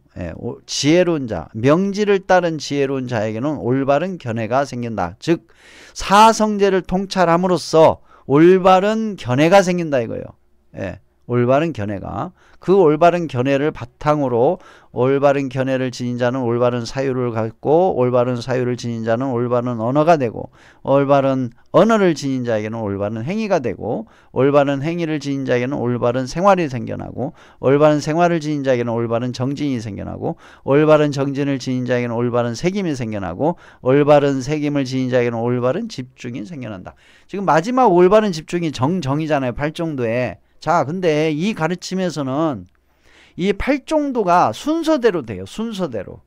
Speaker 1: 지혜로운 자, 명지를 따른 지혜로운 자에게는 올바른 견해가 생긴다. 즉 사성제를 통찰함으로써 올바른 견해가 생긴다 이거예요. 올바른 견해가. 그 올바른 견해를 바탕으로 올바른 견해를 지닌 자는 올바른 사유를 갖고 올바른 사유를 지닌 자는 올바른 언어가 되고 올바른 언어를 지닌 자에게는 올바른 행위가 되고 올바른 행위를 지닌 자에게는 올바른 생활이 생겨나고 올바른 생활을 지닌 자에게는 올바른 정진이 생겨나고 올바른 정진을 지닌 자에게는 올바른 색임이 생겨나고 올바른 색임을 지닌 자에게는 올바른 집중이 생겨난다. 지금 마지막 올바른 집중이 정이잖아요. 팔정도에. 자, 근데 이 가르침에서는 이 팔정도가 순서대로 돼요. 순서대로.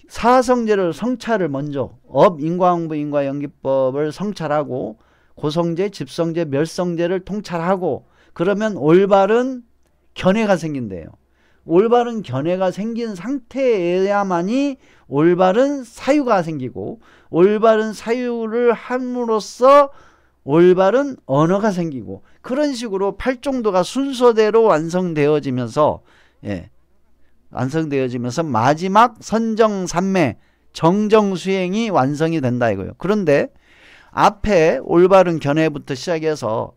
Speaker 1: 사성제를 성찰을 먼저 업, 인과응보, 인과연기법을 성찰하고 고성제, 집성제, 멸성제를 통찰하고 그러면 올바른 견해가 생긴대요. 올바른 견해가 생긴 상태에야만이 올바른 사유가 생기고 올바른 사유를 함으로써 올바른 언어가 생기고 그런 식으로 팔종도가 순서대로 완성되어지면서 완성되어지면서 마지막 선정산매 정정수행이 완성이 된다 이거예요. 그런데 앞에 올바른 견해부터 시작해서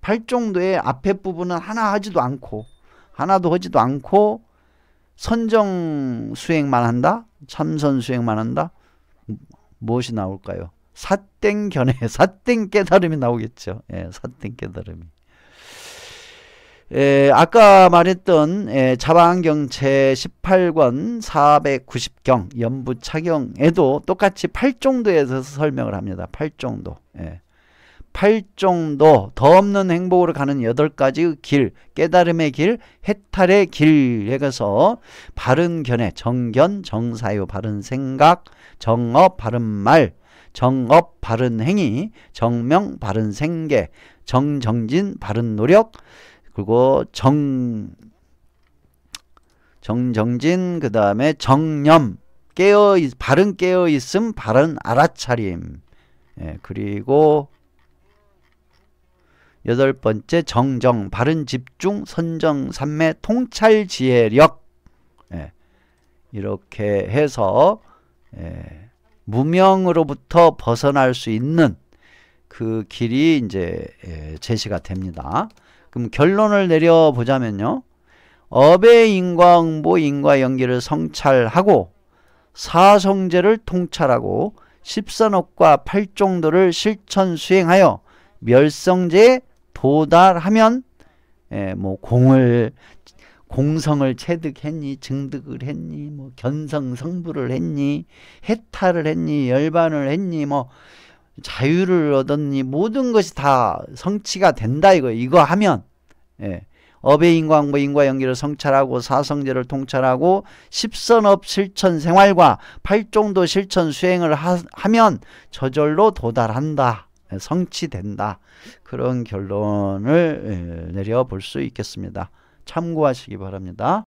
Speaker 1: 팔종도의 앞에 부분은 하나도 하지도 않고 선정수행만 한다? 참선수행만 한다? 무엇이 나올까요? 사땡 견해, 사땡 깨달음이 나오겠죠. 사땡 깨달음이. 아까 말했던 자방경 제18권 490경 연부차경에도 똑같이 팔종도에 대해서 설명을 합니다. 팔종도. 팔종도 더 없는 행복으로 가는 8가지의 길, 깨달음의 길, 해탈의 길에서 바른 견해, 정견, 정사유, 바른 생각, 정업, 바른 말, 정업, 바른 행위, 정명, 바른 생계, 정정진, 바른 노력, 그리고 정정진, 그 다음에 정념, 바른 깨어있음, 바른 알아차림, 그리고 8번째 정정, 바른 집중, 선정, 산매, 통찰, 지혜력. 이렇게 해서 무명으로부터 벗어날 수 있는 그 길이 이제 제시가 됩니다. 그럼 결론을 내려보자면요. 업의 인과응보, 인과연기를 성찰하고 사성제를 통찰하고 십선업과 팔종도를 실천 수행하여 멸성제에 도달하면 뭐 공성을 체득했니, 증득을 했니, 뭐 견성성불을 했니, 해탈을 했니, 열반을 했니, 뭐 자유를 얻었니, 모든 것이 다 성취가 된다 이거 하면 업의 인과응보, 인과연기를 성찰하고 사성제를 통찰하고 십선업 실천 생활과 팔종도 실천 수행을 하면 저절로 도달한다, 성취된다. 그런 결론을 내려볼 수 있겠습니다. 참고하시기 바랍니다.